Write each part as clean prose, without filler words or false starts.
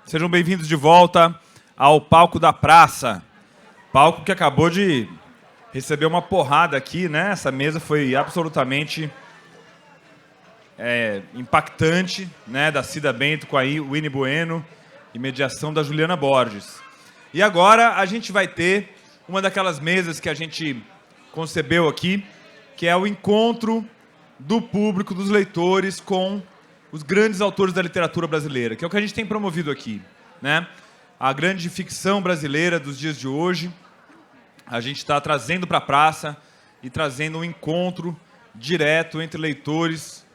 Sejam bem-vindos de volta ao palco da praça. Palco que acabou de receber uma porrada aqui, né? Essa mesa foi absolutamente impactante, né? Da Cida Bento com a Winnie Bueno e mediação da Juliana Borges. E agora a gente vai ter uma daquelas mesas que a gente concebeu aqui, que é o encontro do público, dos leitores, com os grandes autores da literatura brasileira, que é o que a gente tem promovido aqui, né? A grande ficção brasileira dos dias de hoje, a gente está trazendo para a praça e trazendo um encontro direto entre leitores,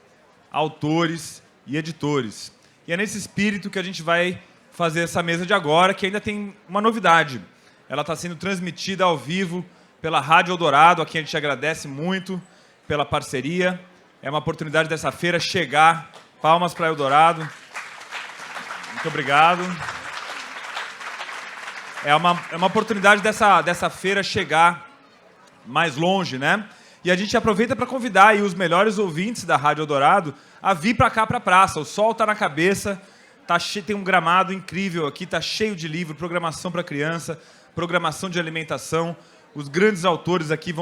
autores e editores. E é nesse espírito que a gente vai fazer essa mesa de agora, que ainda tem uma novidade. Ela está sendo transmitida ao vivo pela Rádio Eldorado, a quem a gente agradece muito pela parceria. É uma oportunidade dessa feira chegar. Palmas para Eldorado. Muito obrigado. É uma oportunidade dessa feira chegar mais longe, né? E a gente aproveita para convidar aí os melhores ouvintes da Rádio Eldorado a vir para cá, para a praça. O sol está na cabeça, tem um gramado incrível aqui, está cheio de livro, programação para criança, programação de alimentação. Os grandes autores aqui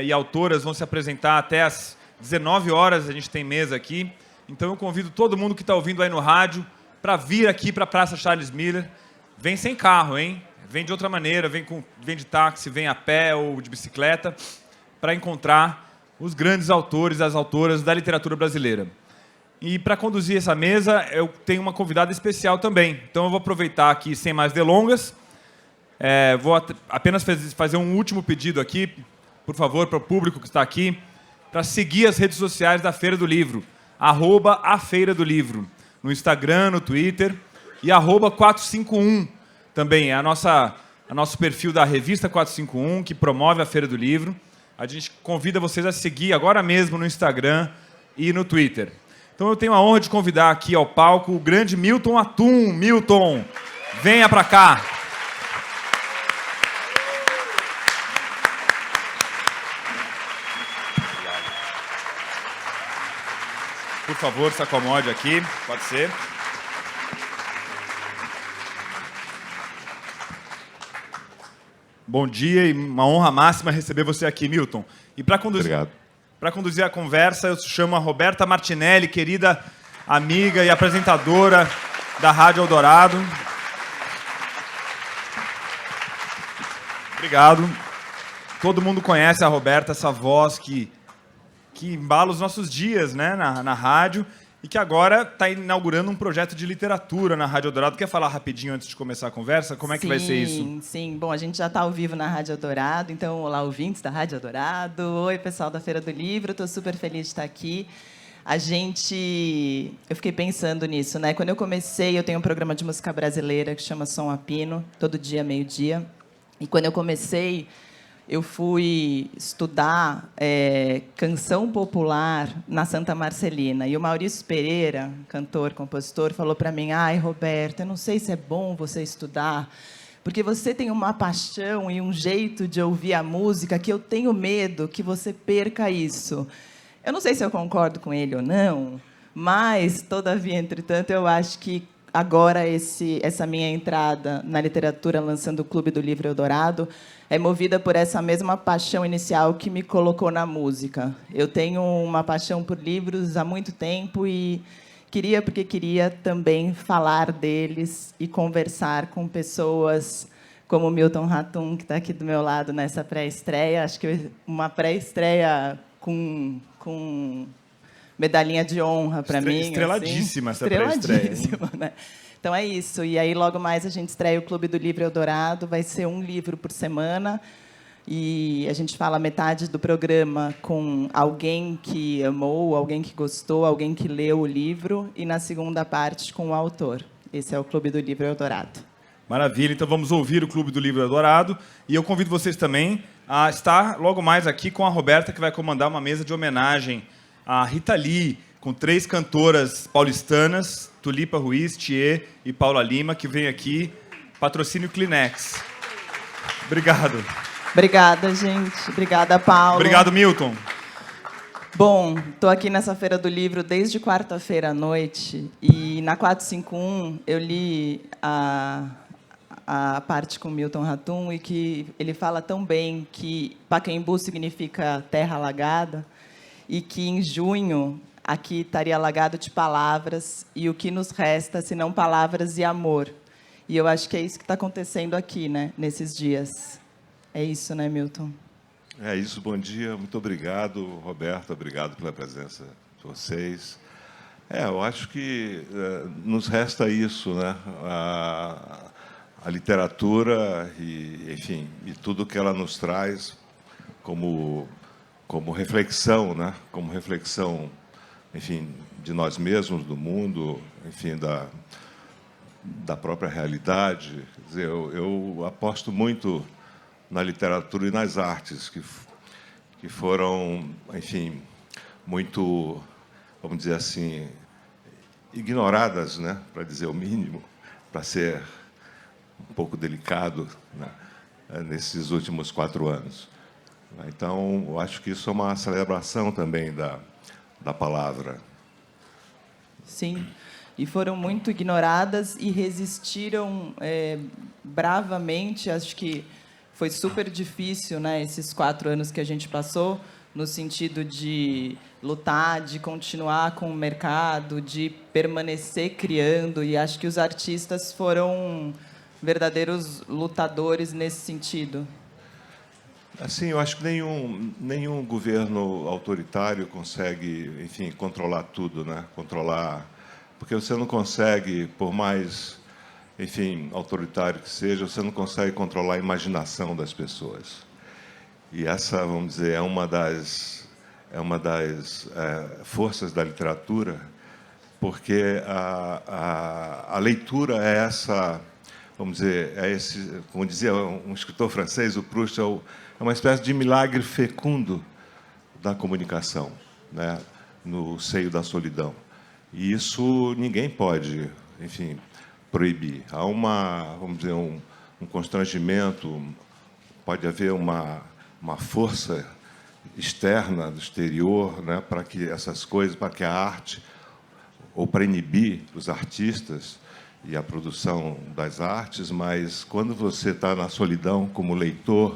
e autoras vão se apresentar até às 19 horas, a gente tem mesa aqui. Então eu convido todo mundo que está ouvindo aí no rádio para vir aqui para a Praça Charles Miller. Vem sem carro, hein? Vem de outra maneira, vem de táxi, vem a pé ou de bicicleta, para encontrar os grandes autores, as autoras da literatura brasileira. E para conduzir essa mesa, eu tenho uma convidada especial também. Então eu vou aproveitar aqui, sem mais delongas, vou apenas fazer um último pedido aqui, por favor, para o público que está aqui, para seguir as redes sociais da Feira do Livro, @afeiradolivro, no Instagram, no Twitter, e @451 também, é nosso perfil da revista 451, que promove a Feira do Livro. A gente convida vocês a seguir agora mesmo no Instagram e no Twitter. Então eu tenho a honra de convidar aqui ao palco o grande Milton Atum. Milton, venha para cá. Por favor, se acomode aqui, pode ser. Bom dia e uma honra máxima receber você aqui, Milton. E para conduzir a conversa, eu chamo a Roberta Martinelli, querida amiga e apresentadora da Rádio Eldorado. Obrigado. Todo mundo conhece a Roberta, essa voz que embala os nossos dias, né, na rádio, e que agora está inaugurando um projeto de literatura na Rádio Eldorado. Quer falar rapidinho antes de começar a conversa? Como é que vai ser isso? Sim. Bom, a gente já está ao vivo na Rádio Eldorado, então, olá, ouvintes da Rádio Eldorado. Oi, pessoal da Feira do Livro, estou super feliz de estar aqui. Eu fiquei pensando nisso, né? Quando eu comecei, eu tenho um programa de música brasileira que chama Som a Pino, todo dia, meio-dia. E quando eu comecei, eu fui estudar canção popular na Santa Marcelina. E o Maurício Pereira, cantor, compositor, falou para mim: ai, Roberta, eu não sei se é bom você estudar, porque você tem uma paixão e um jeito de ouvir a música que eu tenho medo que você perca isso. Eu não sei se eu concordo com ele ou não, mas, todavia, entretanto, eu acho que agora essa minha entrada na literatura, lançando o Clube do Livro Eldorado, é movida por essa mesma paixão inicial que me colocou na música. Eu tenho uma paixão por livros há muito tempo e queria também falar deles e conversar com pessoas como o Milton Atum, que está aqui do meu lado nessa pré-estreia. Acho que uma pré-estreia com medalhinha de honra para mim. Estreladíssima, assim. Essa pré-estreia. Né? Então é isso. E aí, logo mais, a gente estreia o Clube do Livro Eldorado. Vai ser um livro por semana. E a gente fala metade do programa com alguém que amou, alguém que gostou, alguém que leu o livro. E, na segunda parte, com o autor. Esse é o Clube do Livro Eldorado. Maravilha. Então, vamos ouvir o Clube do Livro Eldorado. E eu convido vocês também a estar logo mais aqui com a Roberta, que vai comandar uma mesa de homenagem a Rita Lee, com 3 cantoras paulistanas, Tulipa Ruiz, Thier e Paula Lima, que vem aqui, patrocínio Kleenex. Obrigado. Obrigada, gente. Obrigada, Paulo. Obrigado, Milton. Bom, estou aqui nessa Feira do Livro desde quarta-feira à noite e na 451 eu li a parte com Milton Ratum e que ele fala tão bem que Pacaembu significa terra alagada e que em junho aqui estaria alagado de palavras e o que nos resta senão palavras e amor. E eu acho que é isso que está acontecendo aqui, né, nesses dias. É isso, né, Milton? É isso, bom dia, muito obrigado, Roberto, obrigado pela presença de vocês. Eu acho que nos resta isso, né? A literatura e, enfim, e tudo que ela nos traz como reflexão, né? Como reflexão, enfim, de nós mesmos, do mundo, enfim, da própria realidade. Quer dizer, eu aposto muito na literatura e nas artes, que foram, enfim, muito, vamos dizer assim, ignoradas, né, para dizer o mínimo, para ser um pouco delicado, né, nesses últimos 4 anos. Então, eu acho que isso é uma celebração também da palavra. Sim, e foram muito ignoradas e resistiram bravamente. Acho que foi super difícil, né, esses 4 anos que a gente passou, no sentido de lutar, de continuar com o mercado, de permanecer criando. E acho que os artistas foram verdadeiros lutadores nesse sentido. Assim, eu acho que nenhum governo autoritário consegue, enfim, controlar tudo, né? Controlar, porque você não consegue, por mais, enfim, autoritário que seja, você não consegue controlar a imaginação das pessoas. E essa, vamos dizer, é uma das forças da literatura, porque a leitura é essa, vamos dizer, como dizia um escritor francês, o Proust, é uma espécie de milagre fecundo da comunicação, né, no seio da solidão. E isso ninguém pode, enfim, proibir. Há vamos dizer, um constrangimento, pode haver uma força externa, do exterior, né, para que essas coisas, para que a arte, ou para inibir os artistas e a produção das artes, mas quando você está na solidão como leitor,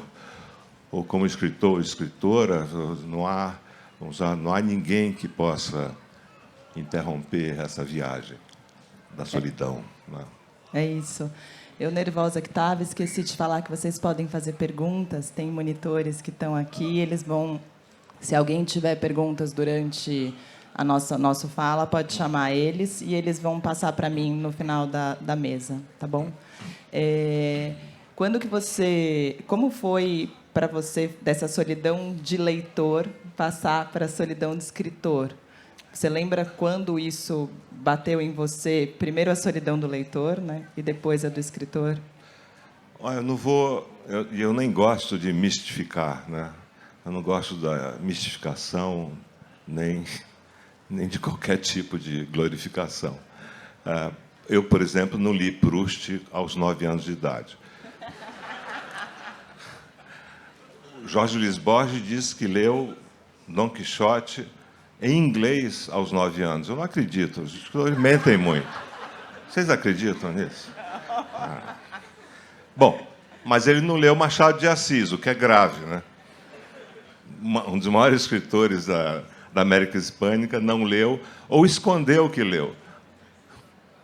ou como escritor ou escritora, não há ninguém que possa interromper essa viagem da solidão. Né? É isso. Eu, nervosa que estava, esqueci de falar que vocês podem fazer perguntas. Tem monitores que estão aqui, eles vão... Se alguém tiver perguntas durante a nossa fala, pode chamar eles e eles vão passar para mim no final da mesa, tá bom? Como foi para você, dessa solidão de leitor, passar para a solidão de escritor? Você lembra quando isso bateu em você? Primeiro a solidão do leitor, né? E depois a do escritor? Olha, eu nem gosto de mistificar, né? Eu não gosto da mistificação, nem de qualquer tipo de glorificação. Eu, por exemplo, não li Proust aos 9 anos de idade. Jorge Luiz Borges disse que leu Dom Quixote em inglês aos 9 anos. Eu não acredito, os escritores mentem muito. Vocês acreditam nisso? Bom, mas ele não leu Machado de Assis, o que é grave, né? Um dos maiores escritores da América Hispânica não leu ou escondeu que leu.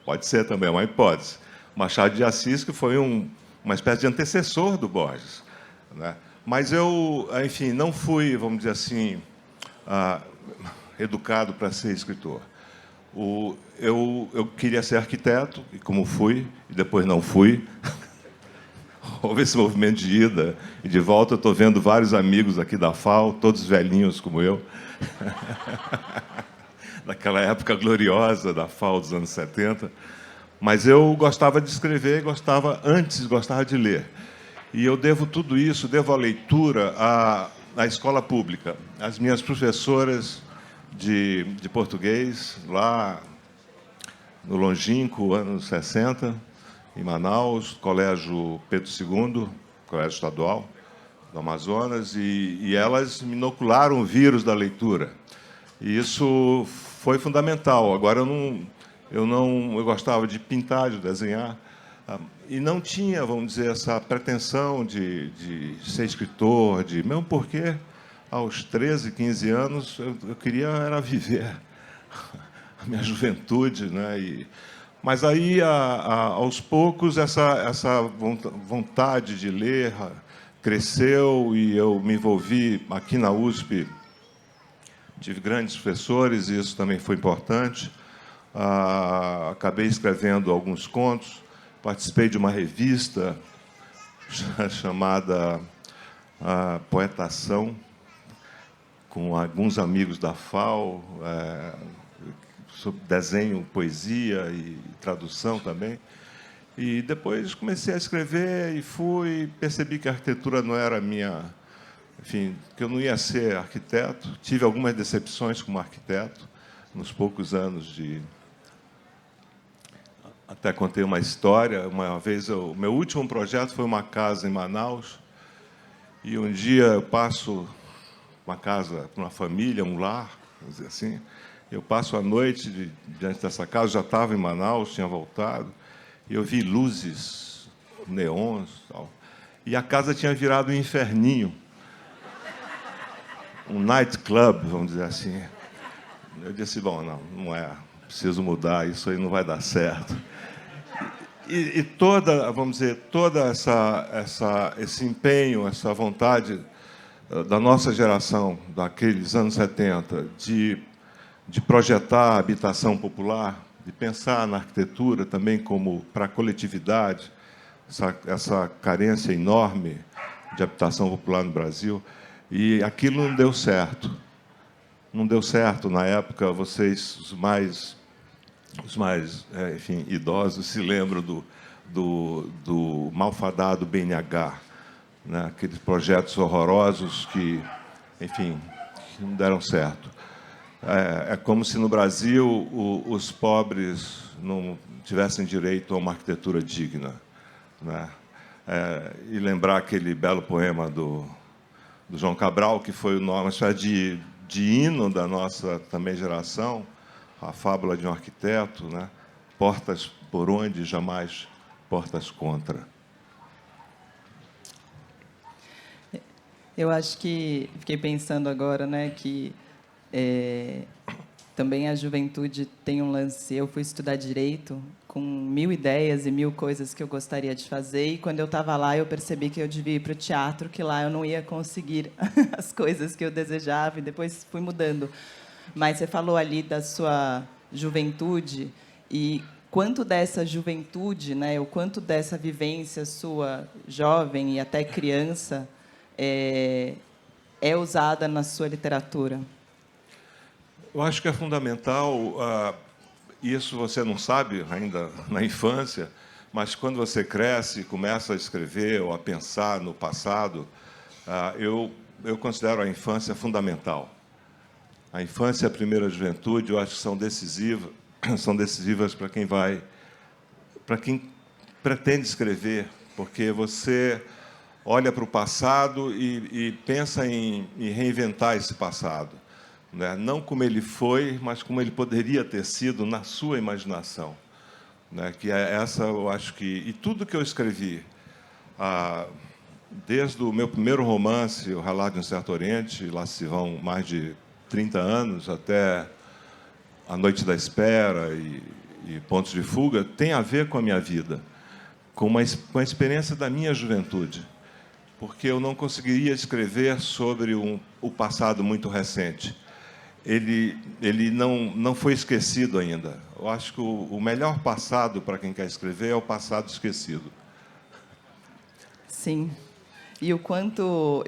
Pode ser também, é uma hipótese. Machado de Assis, que foi uma espécie de antecessor do Borges, né? Mas eu, enfim, não fui, vamos dizer assim, educado para ser escritor. Eu queria ser arquiteto, e como fui, e depois não fui. Houve esse movimento de ida e de volta. Eu estou vendo vários amigos aqui da FAO, todos velhinhos como eu. Daquela época gloriosa da FAO dos anos 70. Mas eu gostava de escrever, gostava de ler. E eu devo tudo isso, devo a leitura à escola pública. As minhas professoras de português, lá no longínquo, anos 60, em Manaus, Colégio Pedro II, Colégio Estadual do Amazonas, e elas me inocularam o vírus da leitura. E isso foi fundamental. Agora, eu gostava de pintar, de desenhar, e não tinha, vamos dizer, essa pretensão de ser escritor, mesmo porque, aos 13, 15 anos, eu queria era viver a minha juventude, né? Mas aí, aos poucos, essa vontade de ler cresceu e eu me envolvi aqui na USP. Tive grandes professores e isso também foi importante. Acabei escrevendo alguns contos, participei de uma revista chamada Poetação, com alguns amigos da FAO, sobre desenho, poesia e tradução também. E depois comecei a escrever e percebi que a arquitetura não era a minha... Enfim, que eu não ia ser arquiteto. Tive algumas decepções como arquiteto, nos poucos anos de... Até contei uma história. Uma vez, o meu último projeto foi uma casa em Manaus, e um dia eu passo uma casa para uma família, um lar, vamos dizer assim. Eu passo a noite diante dessa casa, já estava em Manaus, tinha voltado, e eu vi luzes, neons, tal. E a casa tinha virado um inferninho, um nightclub, vamos dizer assim. Eu disse, bom, não é, preciso mudar, isso aí não vai dar certo. E toda, vamos dizer, esse empenho, essa vontade da nossa geração, daqueles anos 70, de projetar a habitação popular, de pensar na arquitetura também como para a coletividade, essa carência enorme de habitação popular no Brasil, e aquilo não deu certo. Não deu certo na época. Vocês, os mais enfim, idosos, se lembram do malfadado BNH, né? Aqueles projetos horrorosos que, enfim, que não deram certo. É como se no Brasil os pobres não tivessem direito a uma arquitetura digna, né? E lembrar aquele belo poema do João Cabral, que foi uma espécie de hino da nossa também geração, a fábula de um arquiteto, né? Portas por onde, jamais portas contra. Eu acho que fiquei pensando agora, né, que também a juventude tem um lance. Eu fui estudar direito com 1000 ideias e 1000 coisas que eu gostaria de fazer, e quando eu estava lá eu percebi que eu devia ir para o teatro, que lá eu não ia conseguir as coisas que eu desejava, e depois fui mudando. Mas você falou ali da sua juventude, e quanto dessa juventude, né, o quanto dessa vivência sua jovem e até criança é usada na sua literatura? Eu acho que é fundamental, isso você não sabe ainda na infância, mas quando você cresce e começa a escrever ou a pensar no passado, eu considero a infância fundamental. A infância e a primeira juventude, eu acho que são decisivas para quem pretende escrever, porque você olha para o passado e pensa em reinventar esse passado, né? Não como ele foi, mas como ele poderia ter sido na sua imaginação, né? Que é essa, eu acho que... E tudo que eu escrevi, desde o meu primeiro romance, O Relato de um Certo Oriente, lá se vão mais de 30 anos, até A Noite da Espera e Pontos de Fuga, tem a ver com a minha vida, com a experiência da minha juventude, porque eu não conseguiria escrever sobre o passado muito recente. Ele não foi esquecido ainda. Eu acho que o melhor passado para quem quer escrever é o passado esquecido. Sim. E o quanto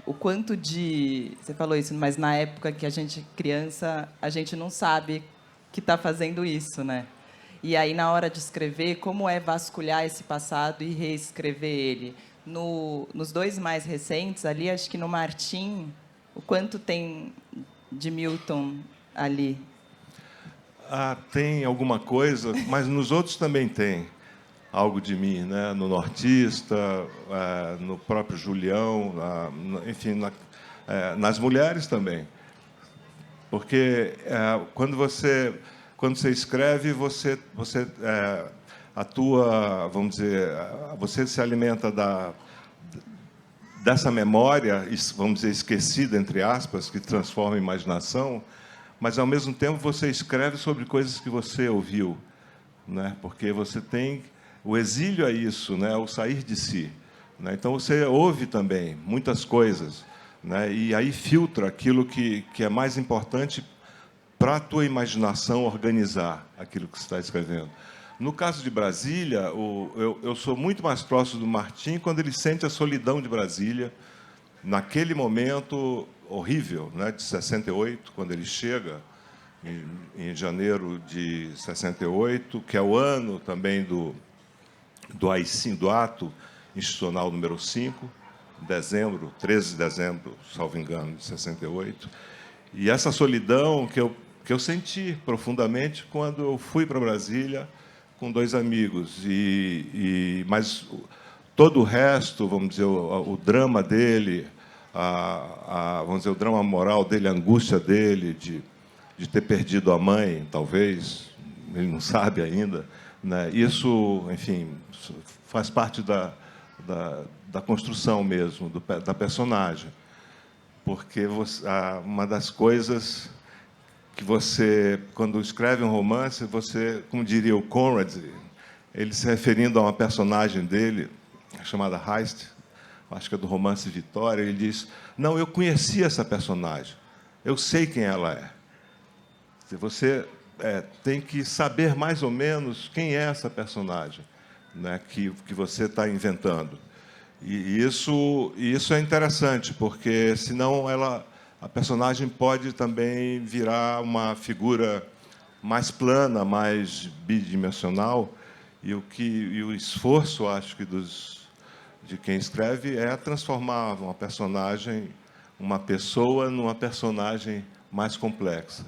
o quanto de... Você falou isso, mas na época que a gente é criança, a gente não sabe que está fazendo isso, né? E aí, na hora de escrever, como é vasculhar esse passado e reescrever ele? Nos dois mais recentes, ali, acho que no Martim, o quanto tem de Milton ali? Tem alguma coisa, mas nos outros também tem algo de mim, né? No Nortista, no próprio Julião, enfim, nas mulheres também. Porque quando você escreve, você atua, vamos dizer, você se alimenta dessa memória, vamos dizer, esquecida, entre aspas, que transforma a imaginação, mas, ao mesmo tempo, você escreve sobre coisas que você ouviu, né? Porque você tem... O exílio é isso, né? O sair de si. Né? Então, você ouve também muitas coisas, né? E aí filtra aquilo que é mais importante para a tua imaginação organizar aquilo que você está escrevendo. No caso de Brasília, eu sou muito mais próximo do Martim quando ele sente a solidão de Brasília, naquele momento horrível, né, de 68, quando ele chega, em janeiro de 68, que é o ano também do AI-5, do ato institucional número 5, dezembro, 13 de dezembro, salvo engano, de 68. E essa solidão que eu senti profundamente quando eu fui para Brasília com 2 amigos. Mas todo o resto, vamos dizer, o drama dele, vamos dizer, o drama moral dele, a angústia dele de ter perdido a mãe, talvez, ele não sabe ainda, né? Isso, enfim, faz parte da construção mesmo, da personagem. Porque uma das coisas que você, quando escreve um romance, você, como diria o Conrad, ele se referindo a uma personagem dele, chamada Heist, acho que é do romance Vitória, ele diz: não, eu conheci essa personagem, eu sei quem ela é. Você tem que saber mais ou menos quem é essa personagem, né, que você está inventando. E isso é interessante, porque senão a personagem pode também virar uma figura mais plana, mais bidimensional, e o esforço, acho que de quem escreve, é transformar uma pessoa numa personagem mais complexa,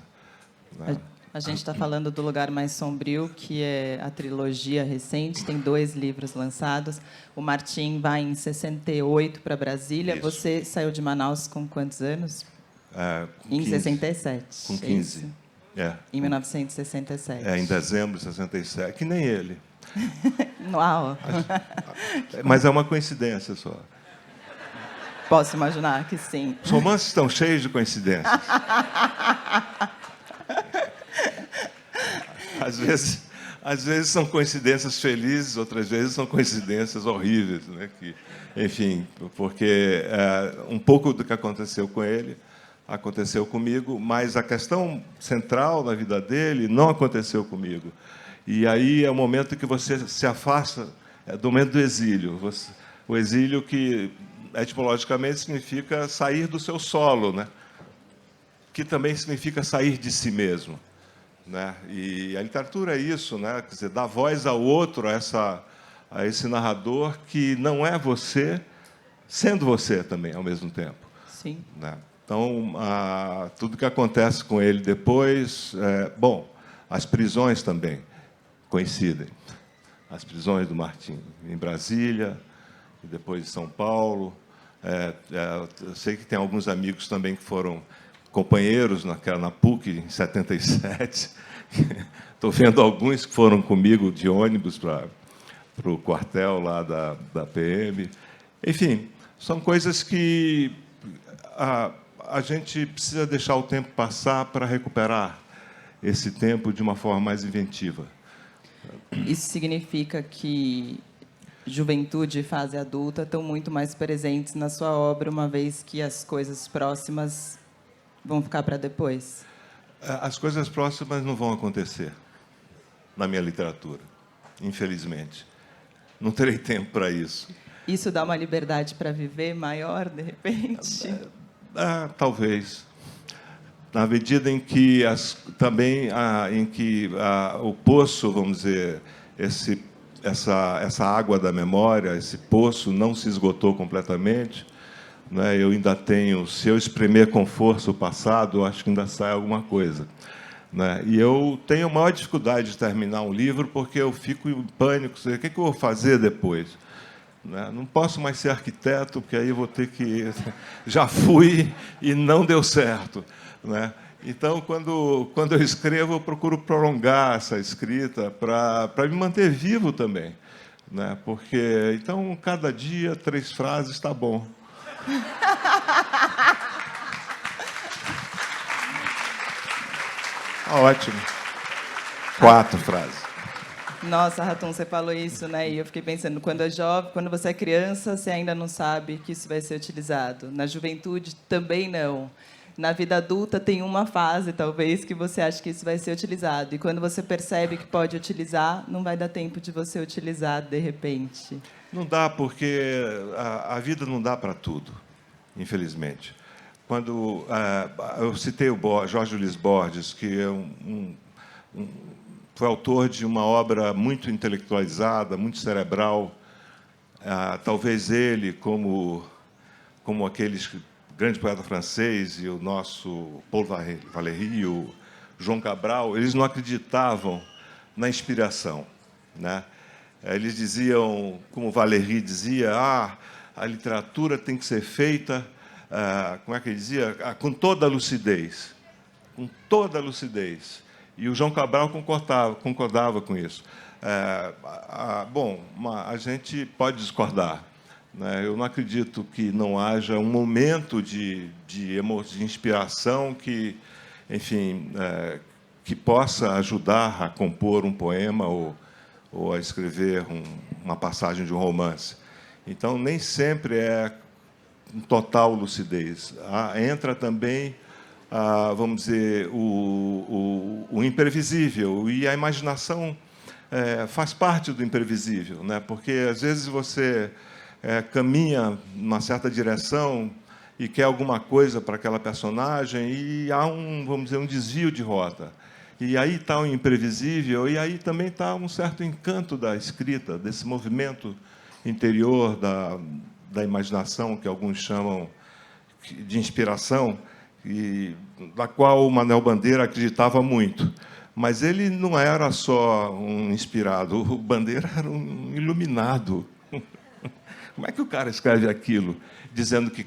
né? A gente está falando do Lugar Mais Sombrio, que é a trilogia recente, tem 2 livros lançados. O Martim vai em 68 para Brasília. Isso. Você saiu de Manaus com quantos anos? Com Em 15. 67. Com 15. Em 1967. Em dezembro de 67. Que nem ele. Uau! Mas é uma coincidência só. Posso imaginar que sim. Os romances estão cheios de coincidências. Às vezes são coincidências felizes, outras vezes são coincidências horríveis, né? Enfim, porque um pouco do que aconteceu com ele aconteceu comigo, mas a questão central da vida dele não aconteceu comigo. E aí é o momento que você se afasta do momento do exílio. O exílio, que etimologicamente significa sair do seu solo, né? Que também significa sair de si mesmo, né? E a literatura é isso, né? Quer dizer, dá voz ao outro, a esse narrador que não é você, sendo você também, ao mesmo tempo. Sim. Né? Então, tudo que acontece com ele depois... bom, as prisões também coincidem. As prisões do Martim, em Brasília, e depois em São Paulo. Eu sei que tem alguns amigos também que foram companheiros na PUC, em 77. Estou vendo alguns que foram comigo de ônibus para o quartel lá da PM. Enfim, são coisas que a gente precisa deixar o tempo passar para recuperar esse tempo de uma forma mais inventiva. Isso significa que juventude e fase adulta estão muito mais presentes na sua obra, uma vez que as coisas próximas vão ficar para depois? As coisas próximas não vão acontecer na minha literatura, infelizmente. Não terei tempo para isso. Isso dá uma liberdade para viver maior, de repente? Talvez. Na medida em que o poço, vamos dizer, essa água da memória, esse poço não se esgotou completamente, né? Eu ainda tenho, se eu espremer com força o passado, eu acho que ainda sai alguma coisa, né? E eu tenho a maior dificuldade de terminar um livro porque eu fico em pânico. O que eu vou fazer depois? Né? Não posso mais ser arquiteto, porque aí eu vou ter que... Já fui e não deu certo, né? Então, quando eu escrevo, eu procuro prolongar essa escrita para me manter vivo também, né? Porque, então, cada dia, 3 frases está bom. Ótimo. 4 frases. Nossa, Ratum, você falou isso, né? E eu fiquei pensando, quando é jovem, quando você é criança, você ainda não sabe que isso vai ser utilizado. Na juventude, também não. Na vida adulta, tem uma fase, talvez, que você acha que isso vai ser utilizado. E quando você percebe que pode utilizar, não vai dar tempo de você utilizar de repente. Não dá, porque a vida não dá para tudo, infelizmente. Quando eu citei o Jorge Luís Borges, que é foi autor de uma obra muito intelectualizada, muito cerebral. Talvez ele, como aquele grande poeta francês, e o nosso Paul Valéry, o João Cabral, eles não acreditavam na inspiração, né? Eles diziam, como Valéry dizia, a literatura tem que ser feita, como é que ele dizia? Com toda a lucidez. Com toda a lucidez. E o João Cabral concordava com isso. Bom, a gente pode discordar, né? Eu não acredito que não haja um momento de inspiração que, enfim, que possa ajudar a compor um poema ou a escrever uma passagem de um romance. Então, nem sempre é total lucidez. Entra também, vamos dizer, o imprevisível, e a imaginação faz parte do imprevisível, né? Porque às vezes você caminha numa certa direção e quer alguma coisa para aquela personagem e há vamos dizer, um desvio de rota. E aí está o imprevisível, e aí também está um certo encanto da escrita, desse movimento interior da imaginação, que alguns chamam de inspiração, da qual o Manuel Bandeira acreditava muito. Mas ele não era só um inspirado, o Bandeira era um iluminado. Como é que o cara escreve aquilo, dizendo que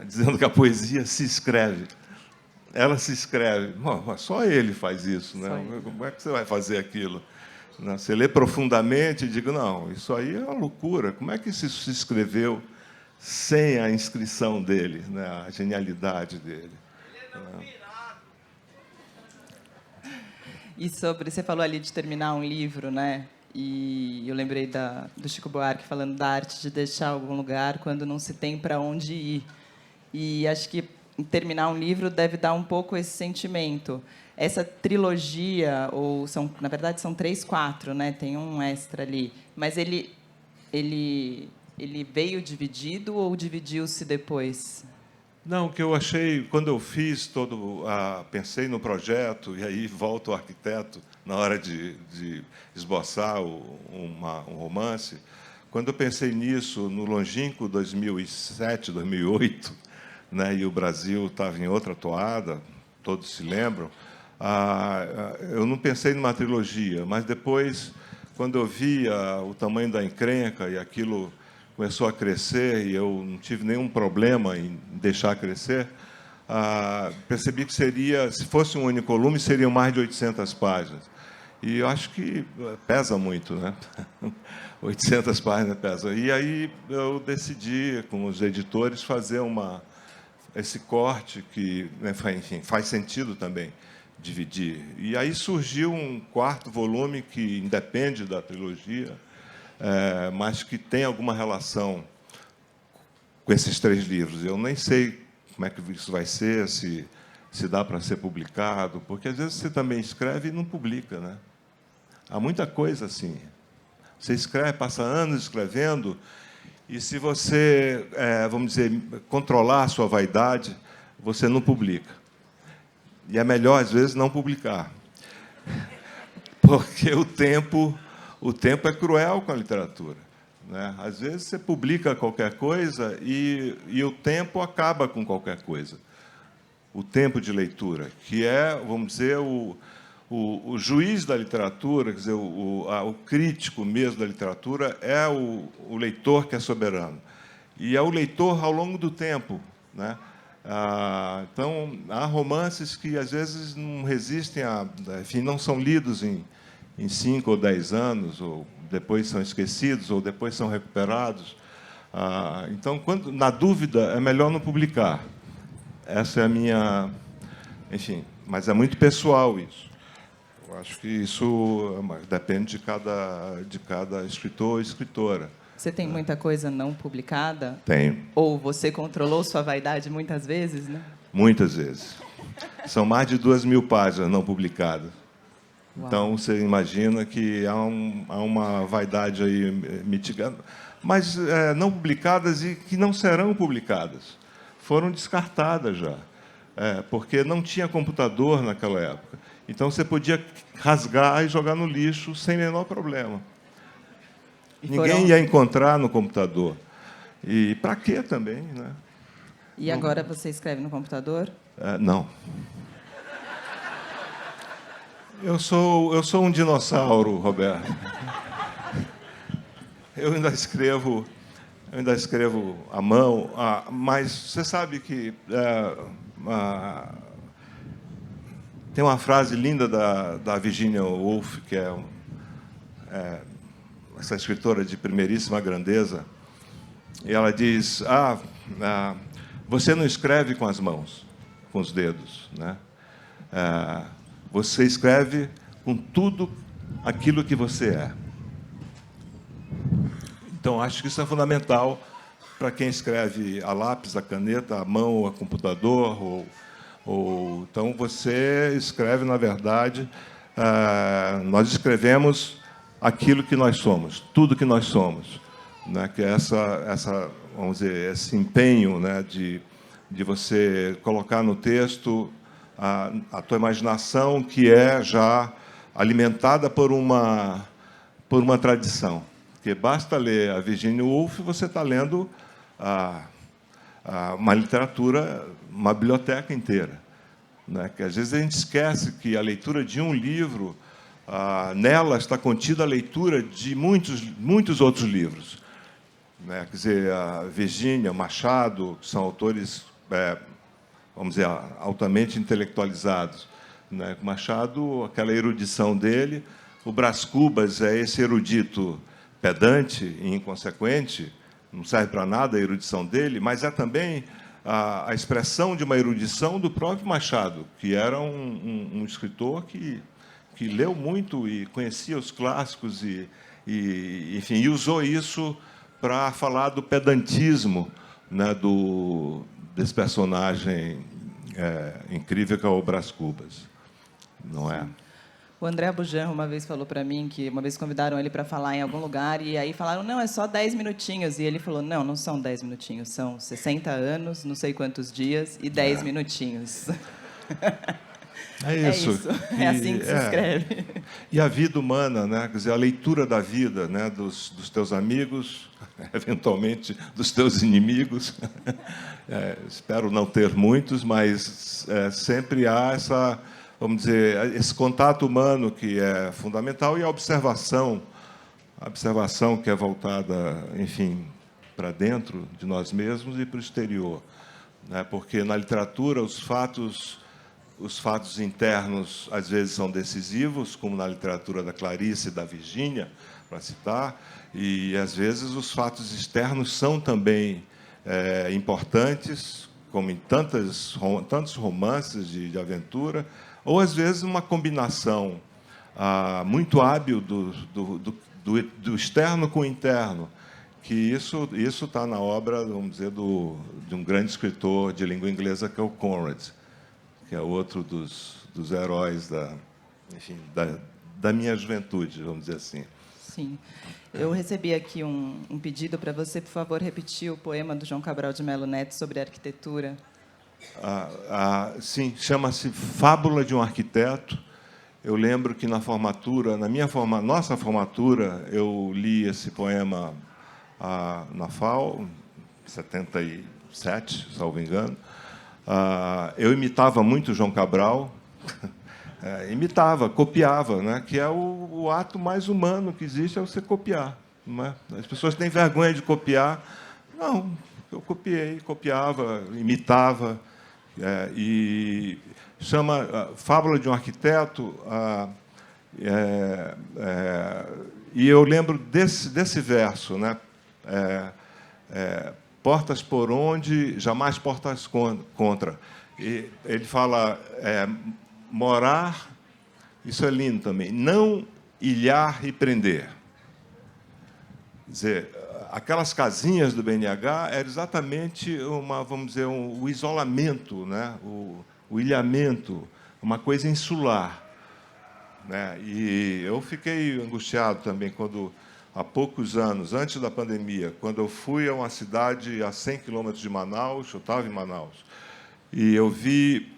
dizendo que a poesia se escreve? Ela se escreve. Só ele faz isso, né? Como é que você vai fazer aquilo? Você lê profundamente e diga, não, isso aí é uma loucura. Como é que isso se escreveu sem a inscrição dele, né? A genialidade dele? E você falou ali de terminar um livro, né? E eu lembrei do Chico Buarque falando da arte de deixar algum lugar quando não se tem para onde ir. E acho que terminar um livro deve dar um pouco esse sentimento. Essa trilogia, na verdade são 3, 4, né? Tem um extra ali. Mas ele veio dividido ou dividiu-se depois? Não, o que eu achei, quando eu fiz pensei no projeto, e aí volta o arquiteto na hora de esboçar um romance. Quando eu pensei nisso, no longínquo 2007, 2008, né, e o Brasil estava em outra toada, todos se lembram, eu não pensei numa trilogia, mas depois, quando eu vi o tamanho da encrenca e aquilo começou a crescer e eu não tive nenhum problema em deixar crescer, percebi que se fosse um único volume, seriam mais de 800 páginas. E eu acho que pesa muito, né? 800 páginas pesa. E aí eu decidi, com os editores, fazer esse corte que, né, enfim, faz sentido também dividir. E aí surgiu um 4º volume que independe da trilogia, mas que tem alguma relação com esses 3 livros. Eu nem sei como é que isso vai ser, se dá para ser publicado, porque às vezes você também escreve e não publica, né? Há muita coisa assim. Você escreve, passa anos escrevendo, e se você, vamos dizer, controlar a sua vaidade, você não publica. E é melhor, às vezes, não publicar. Porque o tempo é cruel com a literatura, né? Às vezes você publica qualquer coisa e o tempo acaba com qualquer coisa. O tempo de leitura, que é, vamos dizer, o juiz da literatura, quer dizer, o crítico mesmo da literatura, é o leitor que é soberano. E é o leitor ao longo do tempo, né? Então, há romances que, às vezes, não resistem enfim, não são lidos em 5 ou 10 anos, ou depois são esquecidos, ou depois são recuperados. Então, na dúvida, é melhor não publicar. Essa é a minha... Enfim, mas é muito pessoal isso. Eu acho que isso depende de cada escritor ou escritora. Você tem muita coisa não publicada? Tenho. Ou você controlou sua vaidade muitas vezes, né? Muitas vezes. São mais de 2.000 páginas não publicadas. Uau. Então, você imagina que há uma vaidade aí mitigada, mas não publicadas e que não serão publicadas. Foram descartadas já, porque não tinha computador naquela época. Então, você podia rasgar e jogar no lixo sem menor problema. Ninguém ia encontrar no computador. E para quê também, né? E agora você escreve no computador? Não. Eu sou um dinossauro, Roberto. Eu ainda escrevo à mão, mas você sabe que tem uma frase linda da Virginia Woolf, que é essa escritora de primeiríssima grandeza, e ela diz: você não escreve com as mãos, com os dedos, né? Você escreve com tudo aquilo que você é. Então, acho que isso é fundamental para quem escreve a lápis, a caneta, a mão, ou a computador. Então, você escreve, na verdade, nós escrevemos aquilo que nós somos, tudo que nós somos, né? Que é vamos dizer, esse empenho, né, de você colocar no texto a tua imaginação, que é já alimentada por uma tradição. Porque basta ler a Virginia Woolf, você está lendo uma literatura, uma biblioteca inteira, né? Que às vezes a gente esquece que a leitura de um livro, nela está contida a leitura de muitos outros livros, né? Quer dizer, a Virginia, Machado, que são autores, vamos dizer, altamente intelectualizados, né? Machado, aquela erudição dele, o Brás Cubas é esse erudito pedante e inconsequente, não serve para nada a erudição dele, mas é também a expressão de uma erudição do próprio Machado, que era um escritor que leu muito e conhecia os clássicos enfim, e usou isso para falar do pedantismo, né, desse personagem incrível que é o Brás Cubas, não é? O André Bujan uma vez falou para mim que uma vez convidaram ele para falar em algum lugar e aí falaram, não, é só 10 minutinhos. E ele falou, não são 10 minutinhos, são 60 anos, não sei quantos dias e 10 minutinhos. É isso. É assim que se escreve. E a vida humana, né? Quer dizer, a leitura da vida, né? dos teus amigos, eventualmente dos teus inimigos. Espero não ter muitos, mas sempre há vamos dizer, esse contato humano que é fundamental e a observação que é voltada, enfim, para dentro de nós mesmos e para o exterior, né? Porque na literatura os fatos internos às vezes são decisivos, como na literatura da Clarice e da Virginia, para citar, e às vezes os fatos externos são também importantes, como em tantos romances de aventura, ou às vezes uma combinação muito hábil do externo com o interno, que isso está na obra, vamos dizer, de um grande escritor de língua inglesa, que é o Conrad, que é outro dos heróis da minha juventude, vamos dizer assim. Sim. Eu recebi aqui um pedido para você, por favor, repetir o poema do João Cabral de Melo Neto sobre arquitetura. Sim, chama-se Fábula de um Arquiteto. Eu lembro que na formatura, nossa formatura, eu li esse poema na FAO, em 77, salvo engano. Eu imitava muito João Cabral, copiava, né? Que é o ato mais humano que existe, é você copiar. Não é? As pessoas têm vergonha de copiar. Não, eu copiava, imitava. e chama Fábula de um Arquiteto. E eu lembro desse verso, né? Portas por onde, jamais portas contra. E ele fala, morar, isso é lindo também, não ilhar e prender. Quer dizer, aquelas casinhas do BNH era exatamente vamos dizer, o isolamento, né? O ilhamento, uma coisa insular. Né? E eu fiquei angustiado também quando, há poucos anos, antes da pandemia, quando eu fui a uma cidade a 100 quilômetros de Manaus, eu estava em Manaus, e eu vi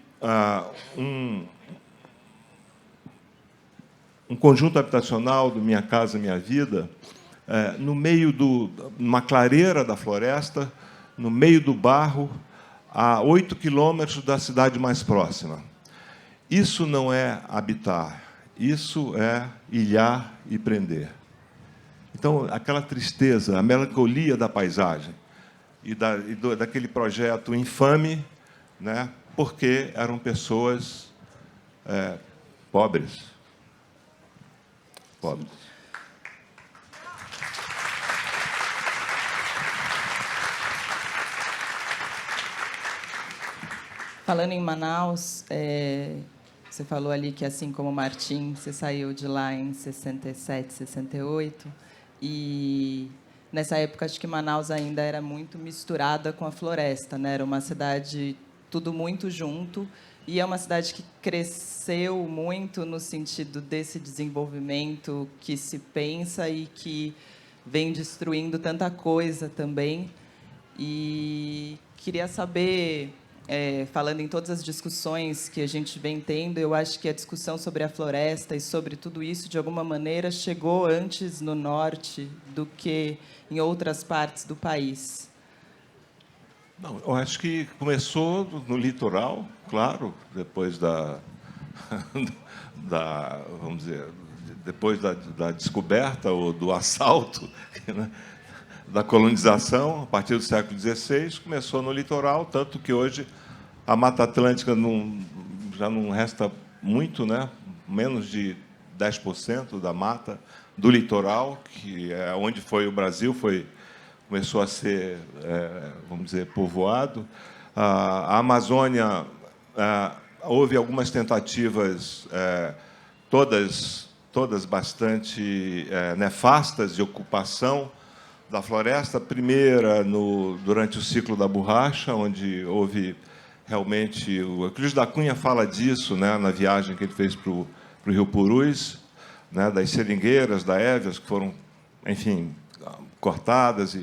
um conjunto habitacional do Minha Casa Minha Vida, no meio numa clareira da floresta, no meio do barro, a 8 quilômetros da cidade mais próxima. Isso não é habitar, isso é ilhar e prender. Então, aquela tristeza, a melancolia da paisagem e daquele projeto infame, né, porque eram pessoas pobres. Pobres. Falando em Manaus, você falou ali que, assim como o Martim, você saiu de lá em 67, 68, e nessa época acho que Manaus ainda era muito misturada com a floresta, né? Era uma cidade tudo muito junto, e é uma cidade que cresceu muito no sentido desse desenvolvimento que se pensa e que vem destruindo tanta coisa também. E queria saber, falando em todas as discussões que a gente vem tendo, eu acho que a discussão sobre a floresta e sobre tudo isso, de alguma maneira, chegou antes no norte do que em outras partes do país. Não, eu acho que começou no litoral, claro, depois vamos dizer, depois da descoberta ou do assalto, né, da colonização, a partir do século XVI, começou no litoral, tanto que hoje a Mata Atlântica já não resta muito, né? Menos de 10% da mata do litoral, que é onde foi o Brasil, começou a ser, vamos dizer, povoado. A Amazônia, houve algumas tentativas, todas bastante nefastas, de ocupação da floresta. A primeira, durante o ciclo da borracha, onde houve realmente... O Euclides da Cunha fala disso, né, na viagem que ele fez para o Rio Purus, né, das seringueiras, da Évias, que foram, enfim, cortadas.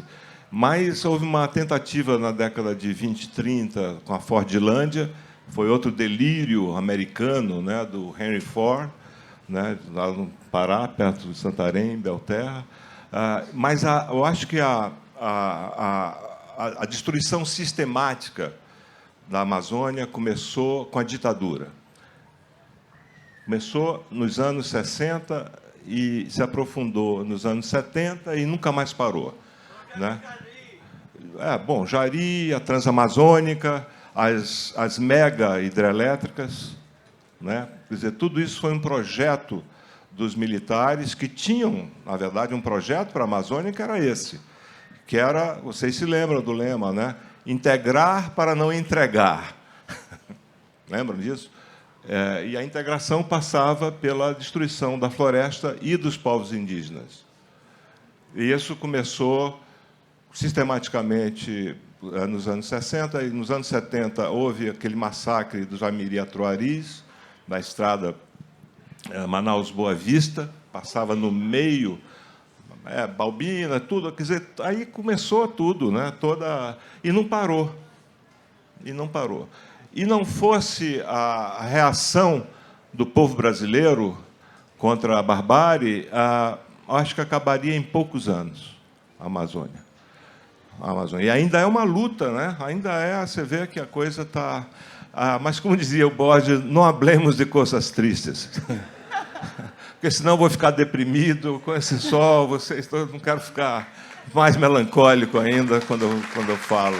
Mas houve uma tentativa na década de 20 e 30 com a Fordlândia, foi outro delírio americano, né, do Henry Ford, né, lá no Pará, perto de Santarém, Belterra. Mas eu acho que a destruição sistemática da Amazônia começou com a ditadura. Começou nos anos 60 e se aprofundou nos anos 70 e nunca mais parou. Né? Bom, Jari, a Transamazônica, as mega hidrelétricas, né? Quer dizer, tudo isso foi um projeto dos militares que tinham, na verdade, um projeto para a Amazônia que era esse, que era, vocês se lembram do lema, né? Integrar para não entregar. Lembram disso? E a integração passava pela destruição da floresta e dos povos indígenas. E isso começou sistematicamente nos anos 60, e nos anos 70 houve aquele massacre dos Amiri-Atuaris, na estrada Manaus-Boa Vista, passava no meio, Balbina, tudo, quer dizer, aí começou tudo, né? E não parou. E não parou. E não fosse a reação do povo brasileiro contra a barbárie, acho que acabaria em poucos anos a Amazônia. E ainda é uma luta, né? Ainda você vê que a coisa está... mas, como dizia o Borges, não hablemos de coisas tristes. Porque senão eu vou ficar deprimido com esse sol, eu não quero ficar mais melancólico ainda quando eu falo.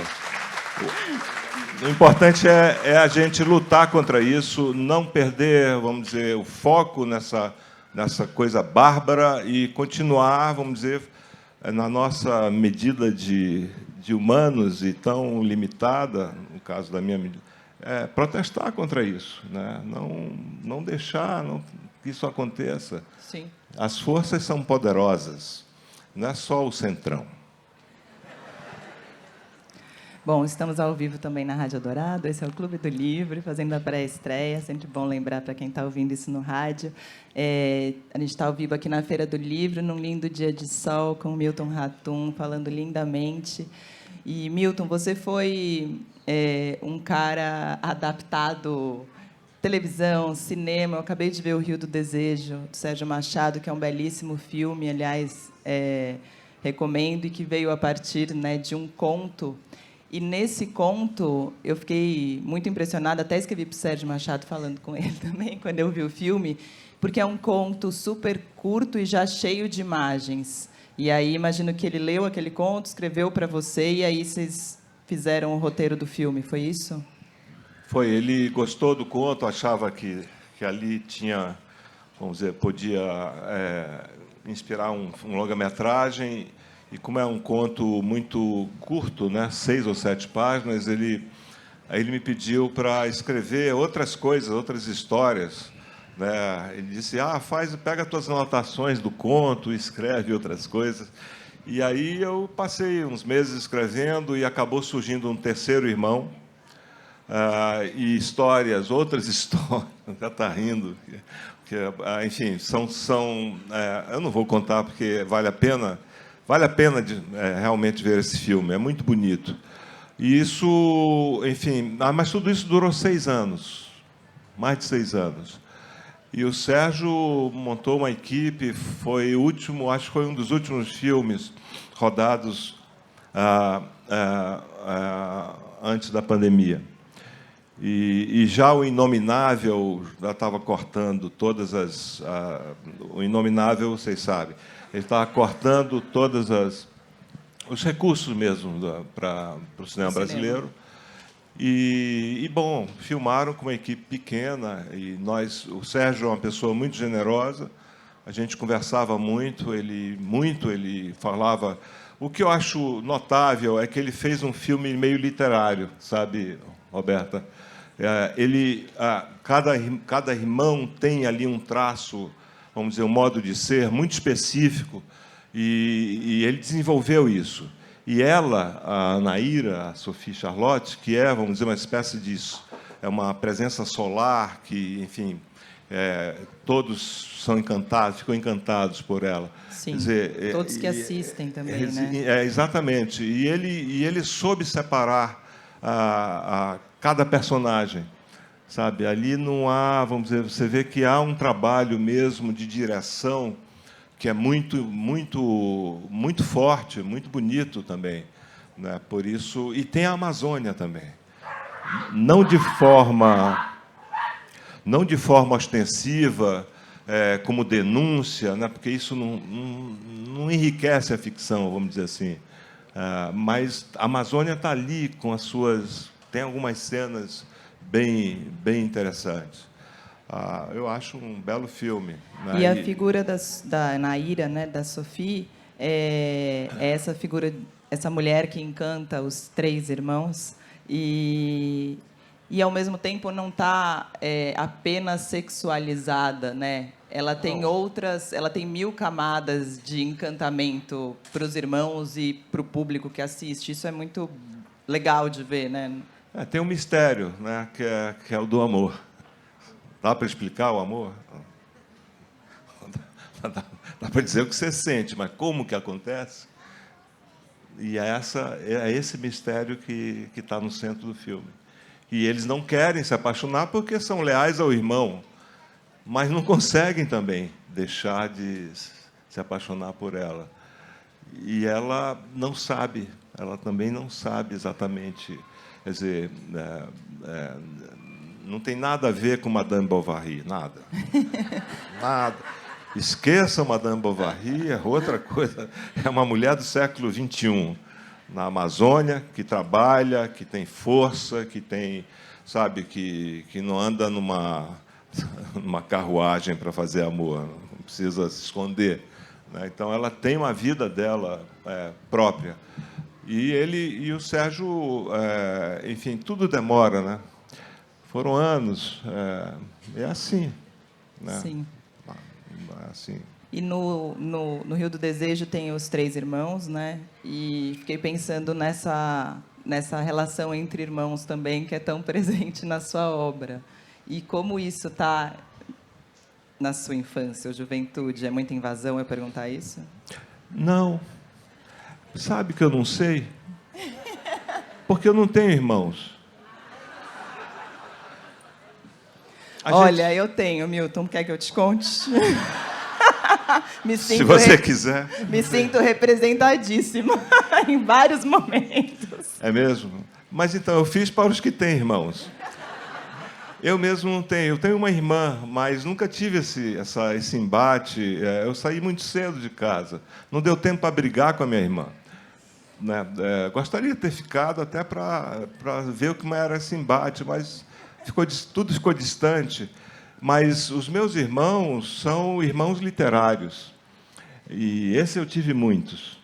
O importante é a gente lutar contra isso, não perder, vamos dizer, o foco nessa coisa bárbara e continuar, vamos dizer, na nossa medida de humanos e tão limitada, no caso da minha medida, protestar contra isso, né? Não deixar que isso aconteça. Sim. As forças são poderosas, não é só o centrão. Bom, estamos ao vivo também na Rádio Dourado, esse é o Clube do Livro, fazendo a pré-estreia, sempre bom lembrar para quem está ouvindo isso no rádio. A gente está ao vivo aqui na Feira do Livro, num lindo dia de sol, com o Milton Ratum, falando lindamente. E, Milton, você foi um cara adaptado, televisão, cinema. Eu acabei de ver O Rio do Desejo, do Sérgio Machado, que é um belíssimo filme, aliás, recomendo, e que veio a partir, né, de um conto. E, nesse conto, eu fiquei muito impressionada, até escrevi para o Sérgio Machado, falando com ele também, quando eu vi o filme, porque é um conto super curto e já cheio de imagens. E aí, imagino que ele leu aquele conto, escreveu para você, e aí vocês fizeram o roteiro do filme, foi isso? Foi, ele gostou do conto, achava que ali tinha, vamos dizer, podia inspirar um longa-metragem. E como é um conto muito curto, né, 6 ou 7 páginas, aí ele me pediu para escrever outras coisas, outras histórias, né? Ele disse: pega as tuas anotações do conto, escreve outras coisas. E aí eu passei uns meses escrevendo e acabou surgindo um terceiro irmão, e outras histórias. Já está rindo. Enfim, eu não vou contar porque vale a pena realmente ver esse filme, é muito bonito. E isso, enfim, mas tudo isso durou 6 anos, mais de 6 anos. E o Sérgio montou uma equipe, acho que foi um dos últimos filmes rodados antes da pandemia. E já o Inominável já estava cortando todas o Inominável, vocês sabem, ele estava cortando todos os recursos mesmo para o cinema brasileiro. E, bom, filmaram com uma equipe pequena, e o Sérgio é uma pessoa muito generosa, a gente conversava muito, ele falava. O que eu acho notável é que ele fez um filme meio literário, sabe, Roberta? Cada irmão tem ali um traço, vamos dizer, um modo de ser muito específico, e ele desenvolveu isso. E ela, a Naira, a Sophie Charlotte, que vamos dizer, uma espécie disso, é uma presença solar que, enfim, todos são encantados, ficam encantados por ela. Sim, quer dizer, todos que assistem também, né? Exatamente. E ele soube separar cada personagem. Sabe, ali não há, vamos dizer, você vê que há um trabalho mesmo de direção que é muito, muito, muito forte, muito bonito também, né? Por isso, e tem a Amazônia também, não de forma ostensiva, como denúncia, né? Porque isso não enriquece a ficção, vamos dizer assim. Mas a Amazônia está ali com as suas, tem algumas cenas bem interessantes. Eu acho um belo filme, né? E a figura da Naira, né, da Sophie, é essa figura, essa mulher que encanta os 3 irmãos e ao mesmo tempo não está apenas sexualizada, né? Ela tem ela tem 1000 camadas de encantamento para os irmãos e para o público que assiste. Isso é muito legal de ver, né? Tem um mistério, né, que é o do amor. Dá para explicar o amor? Dá para dizer o que você sente, mas como que acontece? E é esse mistério que está no centro do filme. E eles não querem se apaixonar porque são leais ao irmão, mas não conseguem também deixar de se apaixonar por ela. E ela não sabe, ela também não sabe exatamente. Quer dizer, não tem nada a ver com Madame Bovary, nada. Nada. Esqueçam Madame Bovary, é outra coisa. É uma mulher do século XXI. na Amazônia, que trabalha, que tem força, que tem, sabe, que não anda numa carruagem para fazer amor, não precisa se esconder, né? Então, ela tem uma vida dela própria. E o Sérgio, enfim, tudo demora, né? Foram anos, é assim, né? Sim. É assim. E no Rio do Desejo tem os 3 irmãos, né? E fiquei pensando nessa relação entre irmãos também, que é tão presente na sua obra. E como isso está na sua infância ou juventude? É muita invasão eu perguntar isso? Não. Sabe que eu não sei? Porque eu não tenho irmãos. Olha, eu tenho, Milton. Quer que eu te conte? Se você quiser. Me sinto representadíssima em vários momentos. É mesmo? Mas então, eu fiz para os que têm irmãos. Eu mesmo não tenho. Eu tenho uma irmã, mas nunca tive esse embate. Eu saí muito cedo de casa. Não deu tempo para brigar com a minha irmã, né? Gostaria de ter ficado até para ver o que era esse embate, mas tudo ficou distante. Mas os meus irmãos são irmãos literários. E esse eu tive muitos.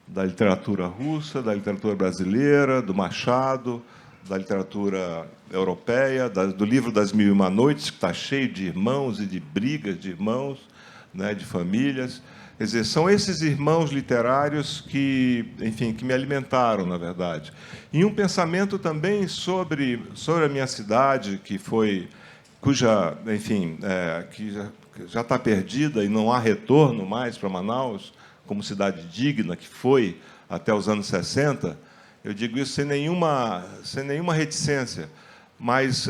Da literatura russa, da literatura brasileira, do Machado, da literatura europeia, do livro das Mil e Uma Noites, que está cheio de irmãos e de brigas de irmãos, né, de famílias. Quer dizer, são esses irmãos literários que, enfim, que me alimentaram, na verdade. E um pensamento também sobre a minha cidade, cuja, enfim, que já está perdida e não há retorno mais para Manaus, como cidade digna que foi até os anos 60. Eu digo isso sem nenhuma reticência. Mas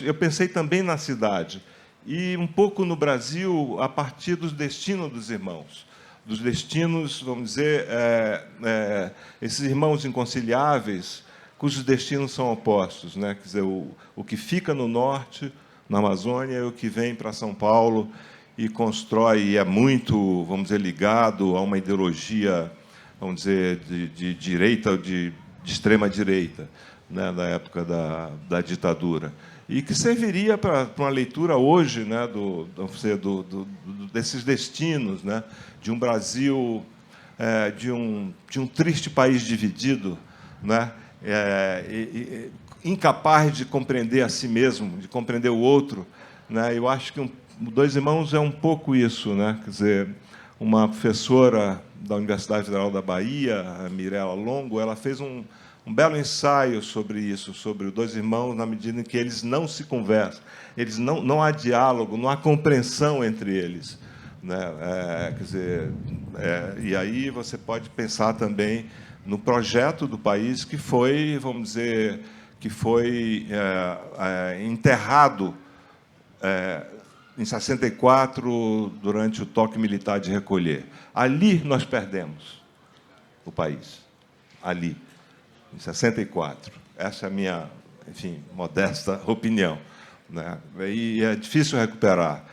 eu pensei também na cidade e um pouco no Brasil a partir dos destinos dos irmãos, dos destinos, vamos dizer, esses irmãos inconciliáveis, cujos destinos são opostos, né? Quer dizer, o que fica no norte, na Amazônia, e o que vem para São Paulo e constrói, e é muito, vamos dizer, ligado a uma ideologia, vamos dizer, de direita ou de extrema direita, né, da época da ditadura, e que serviria para uma leitura hoje, né, desses destinos, né, de um Brasil, de um triste país dividido, né, incapaz de compreender a si mesmo, de compreender o outro, né. Eu acho que Dois Irmãos é um pouco isso, né. Quer dizer, uma professora da Universidade Federal da Bahia, a Mirella Longo, ela fez um belo ensaio sobre isso, sobre os dois irmãos, na medida em que eles não se conversam, não há diálogo, não há compreensão entre eles, né? Quer dizer, e aí você pode pensar também no projeto do país que foi, vamos dizer, que foi enterrado em 64 durante o toque militar de recolher. Ali nós perdemos o país, ali. Em 64. Essa é a minha, enfim, modesta opinião, né? E é difícil recuperar.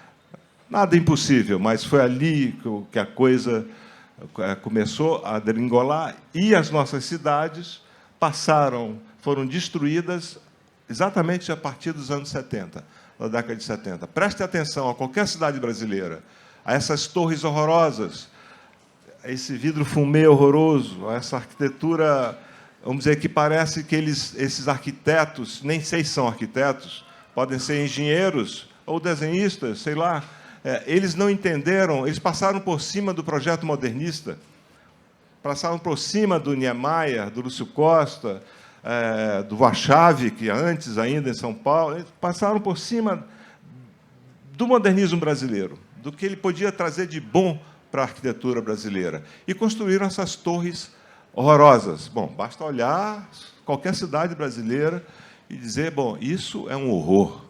Nada impossível, mas foi ali que a coisa começou a degringolar e as nossas cidades foram destruídas exatamente a partir dos anos 70, da década de 70. Preste atenção a qualquer cidade brasileira, a essas torres horrorosas, a esse vidro fumê horroroso, a essa arquitetura, vamos dizer, que parece que esses arquitetos, nem sei se são arquitetos, podem ser engenheiros ou desenhistas, sei lá, eles não entenderam, eles passaram por cima do projeto modernista, passaram por cima do Niemeyer, do Lúcio Costa, do Warchavchik, antes ainda em São Paulo, eles passaram por cima do modernismo brasileiro, do que ele podia trazer de bom para a arquitetura brasileira, e construíram essas torres horrorosas. Bom, basta olhar qualquer cidade brasileira e dizer, bom, isso é um horror.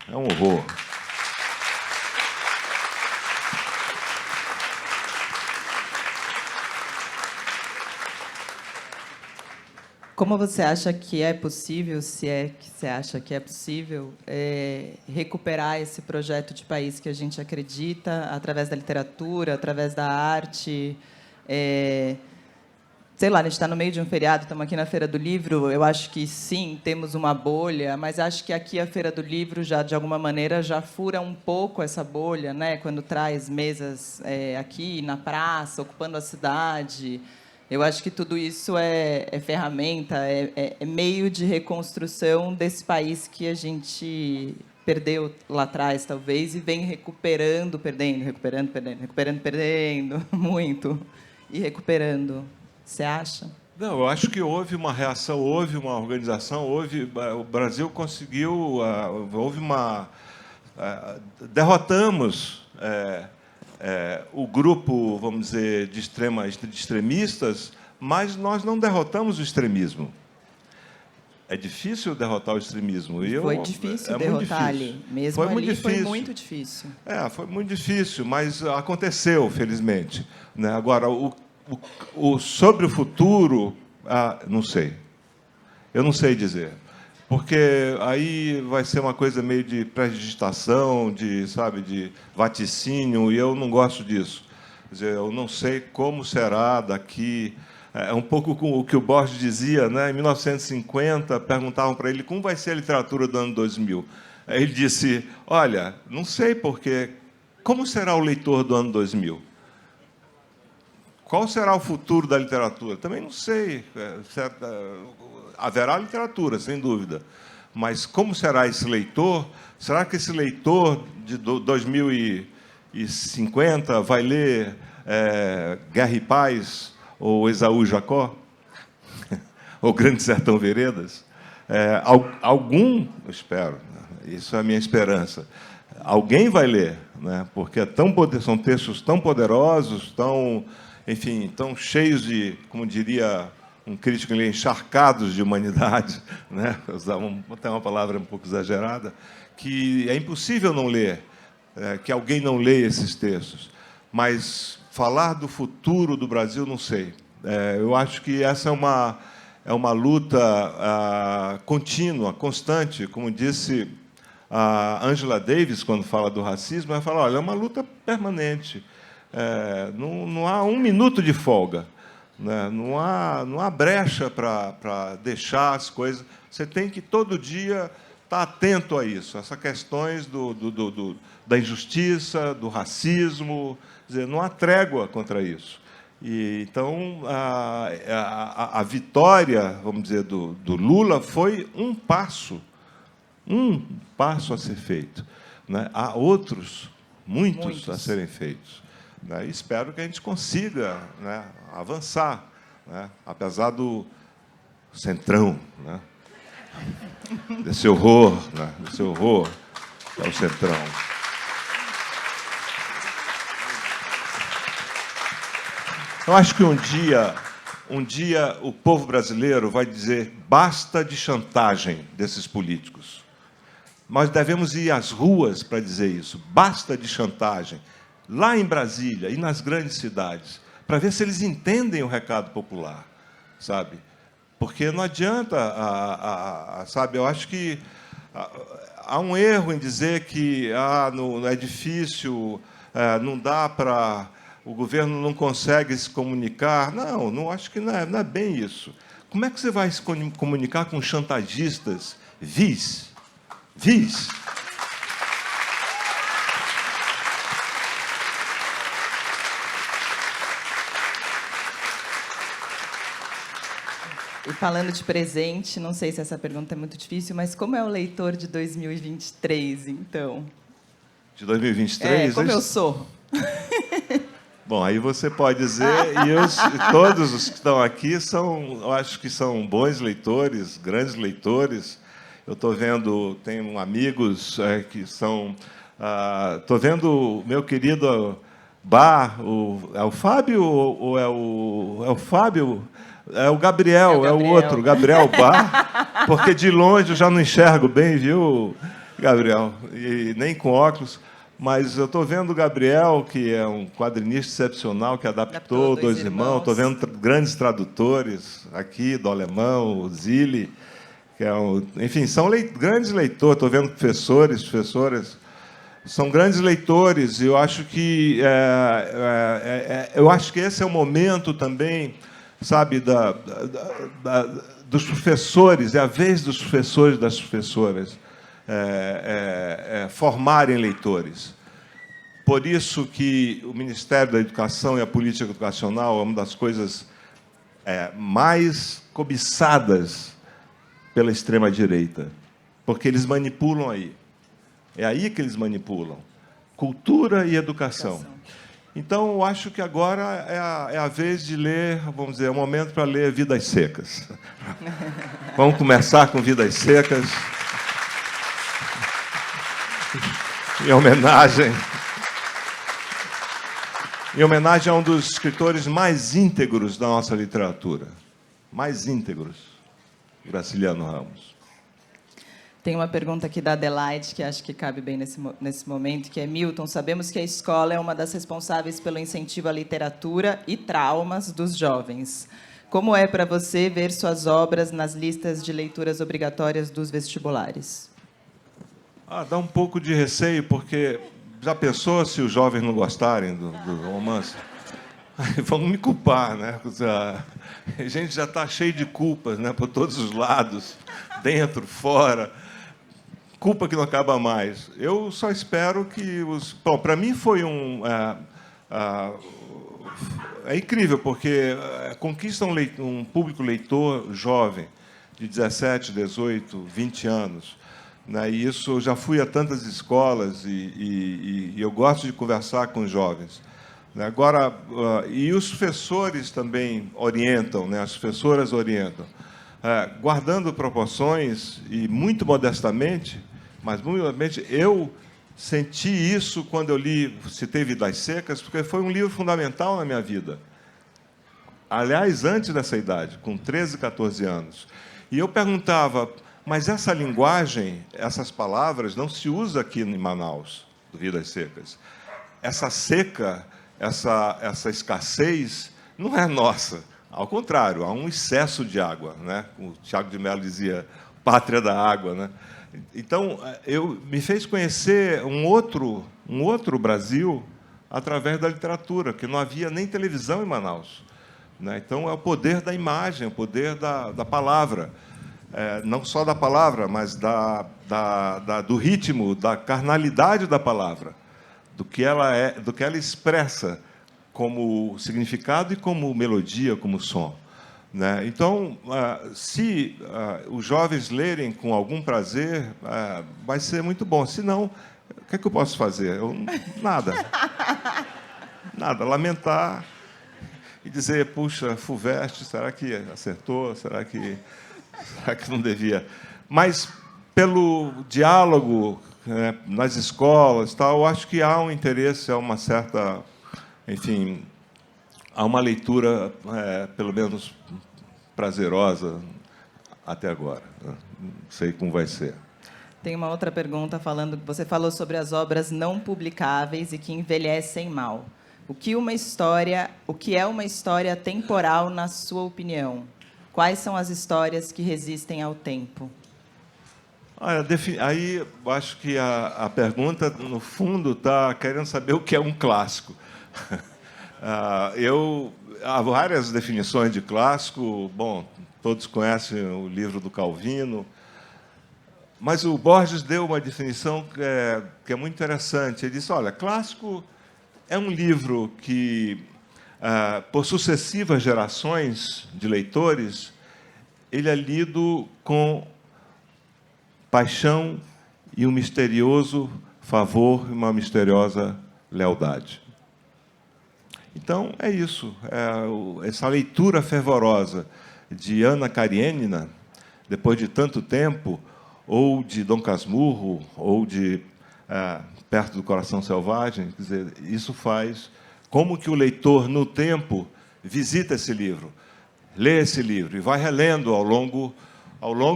É um horror. Como você acha que é possível, se é que você acha que é possível, recuperar esse projeto de país que a gente acredita através da literatura, através da arte, Sei lá, a gente está no meio de um feriado, estamos aqui na Feira do Livro, eu acho que sim, temos uma bolha, mas acho que aqui a Feira do Livro, já de alguma maneira, já fura um pouco essa bolha, né? Quando traz mesas aqui na praça, ocupando a cidade. Eu acho que tudo isso é ferramenta, é meio de reconstrução desse país que a gente perdeu lá atrás, talvez, e vem recuperando, perdendo, muito, e recuperando. Você acha? Não, eu acho que houve uma reação, houve uma organização, o Brasil conseguiu, houve uma... derrotamos o grupo, vamos dizer, de extremistas, mas nós não derrotamos o extremismo. É difícil derrotar o extremismo. Foi difícil derrotar ali. Mesmo foi ali muito difícil. Foi muito difícil. Foi muito difícil, mas aconteceu, felizmente. Né? Agora, sobre o futuro, não sei. Eu não sei dizer. Porque aí vai ser uma coisa meio de pré-digitação, de vaticínio, e eu não gosto disso. Quer dizer, eu não sei como será daqui. É um pouco com o que o Borges dizia, né? Em 1950, perguntavam para ele como vai ser a literatura do ano 2000. Aí ele disse, olha, não sei, porque como será o leitor do ano 2000? Qual será o futuro da literatura? Também não sei. Haverá literatura, sem dúvida. Mas como será esse leitor? Será que esse leitor de 2050 vai ler Guerra e Paz, ou Esaú e Jacó? Ou Grande Sertão Veredas? Eu espero, isso é a minha esperança. Alguém vai ler, né? Porque são textos tão poderosos, enfim, tão cheios de, como diria um crítico, encharcados de humanidade, né? Usar até uma palavra um pouco exagerada, que é impossível não ler, que alguém não leia esses textos. Mas falar do futuro do Brasil, não sei. Eu acho que essa é uma luta contínua, constante, como disse a Angela Davis, quando fala do racismo, ela fala, olha, é uma luta permanente. Não há um minuto de folga, né? Não há brecha para deixar as coisas. Você tem que, todo dia, estar atento a isso, essas questões da injustiça, do racismo. Quer dizer, não há trégua contra isso. Então, a vitória, vamos dizer, do Lula foi um passo a ser feito, né? Há outros, muitos a serem feitos. Né? E espero que a gente consiga, né, avançar, né? Apesar do centrão, né? Desse horror, né? Desse horror que é o centrão. Eu acho que um dia o povo brasileiro vai dizer basta de chantagem desses políticos. Nós devemos ir às ruas para dizer isso, basta de chantagem, lá em Brasília e nas grandes cidades, para ver se eles entendem o recado popular, sabe? Porque não adianta, sabe? Eu acho que há um erro em dizer que não é difícil, não dá para... O governo não consegue se comunicar. Não acho que não é bem isso. Como é que você vai se comunicar com chantagistas vis? E falando de presente, não sei se essa pergunta é muito difícil, mas como é o leitor de 2023, então? De 2023? Como eu sou? Bom, aí você pode dizer, e todos os que estão aqui eu acho que são bons leitores, grandes leitores. Eu estou vendo, tenho amigos que são... Estou vendo o meu querido Bar, é o Fábio ou é o Fábio? É o Gabriel, é o outro, Gabriel Bar, porque de longe eu já não enxergo bem, viu, Gabriel? E nem com óculos. Mas eu estou vendo o Gabriel, que é um quadrinista excepcional, que adaptou Dois Irmãos. Estou vendo grandes tradutores aqui, do alemão, o Zilli, que é enfim, são grandes leitores. Estou vendo professoras são grandes leitores, e eu acho que esse é o momento também, sabe, dos professores, é a vez dos professores e das professoras formarem leitores. Por isso que o Ministério da Educação e a política educacional é uma das coisas mais cobiçadas pela extrema-direita, porque eles manipulam aí. É aí que eles manipulam. Cultura e educação. Então, eu acho que agora é a vez de ler, vamos dizer, é o momento para ler Vidas Secas. Vamos começar com Vidas Secas. Em homenagem a um dos escritores mais íntegros da nossa literatura. Mais íntegros, Graciliano Ramos. Tem uma pergunta aqui da Adelaide, que acho que cabe bem nesse momento, que é: Milton, sabemos que a escola é uma das responsáveis pelo incentivo à literatura e traumas dos jovens. Como é para você ver suas obras nas listas de leituras obrigatórias dos vestibulares? Dá um pouco de receio, porque já pensou se os jovens não gostarem do romance? Vão me culpar, né? A gente já está cheio de culpas, né, por todos os lados, dentro, fora. Culpa que não acaba mais. Eu só espero que os... Bom, para mim foi é incrível, porque conquista um público leitor jovem, de 17, 18, 20 anos. Né? E isso, eu já fui a tantas escolas e eu gosto de conversar com os jovens. Né? Agora, e os professores também orientam, né? As professoras orientam. Guardando proporções e muito modestamente, mas muito modestamente, eu senti isso quando eu li, citei Vidas Secas, porque foi um livro fundamental na minha vida. Aliás, antes dessa idade, com 13, 14 anos. E eu perguntava, mas essa linguagem, essas palavras, não se usa aqui em Manaus, do Vidas Secas. Essa seca, essa escassez, não é nossa. Ao contrário, há um excesso de água, né? O Tiago de Mello dizia, pátria da água, né? Então, me fez conhecer um outro Brasil através da literatura, que não havia nem televisão em Manaus. Né? Então, é o poder da imagem, o poder da palavra. Não só da palavra, mas do ritmo, da carnalidade da palavra, do que ela expressa como significado e como melodia, como som. Né? Então, se os jovens lerem com algum prazer, vai ser muito bom. Se não, o que é que eu posso fazer? Nada. Nada. Lamentar e dizer, puxa, FUVEST, será que acertou? Será que não devia? Mas, pelo diálogo, né, nas escolas, tal, eu acho que há um interesse, há uma certa... Enfim, há uma leitura, pelo menos, prazerosa até agora. Não sei como vai ser. Tem uma outra pergunta falando que você falou sobre as obras não publicáveis e que envelhecem mal. O que é uma história temporal, na sua opinião? Quais são as histórias que resistem ao tempo? Aí, eu acho que a pergunta, no fundo, está querendo saber o que é um clássico. Há várias definições de clássico. Bom, todos conhecem o livro do Calvino, mas o Borges deu uma definição que é muito interessante. Ele disse, olha, clássico é um livro que, por sucessivas gerações de leitores, ele é lido com paixão e um misterioso favor e uma misteriosa lealdade. Então, é isso. Essa leitura fervorosa de Ana Karenina, depois de tanto tempo, ou de Dom Casmurro, ou de Perto do Coração Selvagem, quer dizer, isso faz... Como que o leitor, no tempo, visita esse livro, lê esse livro e vai relendo ao longo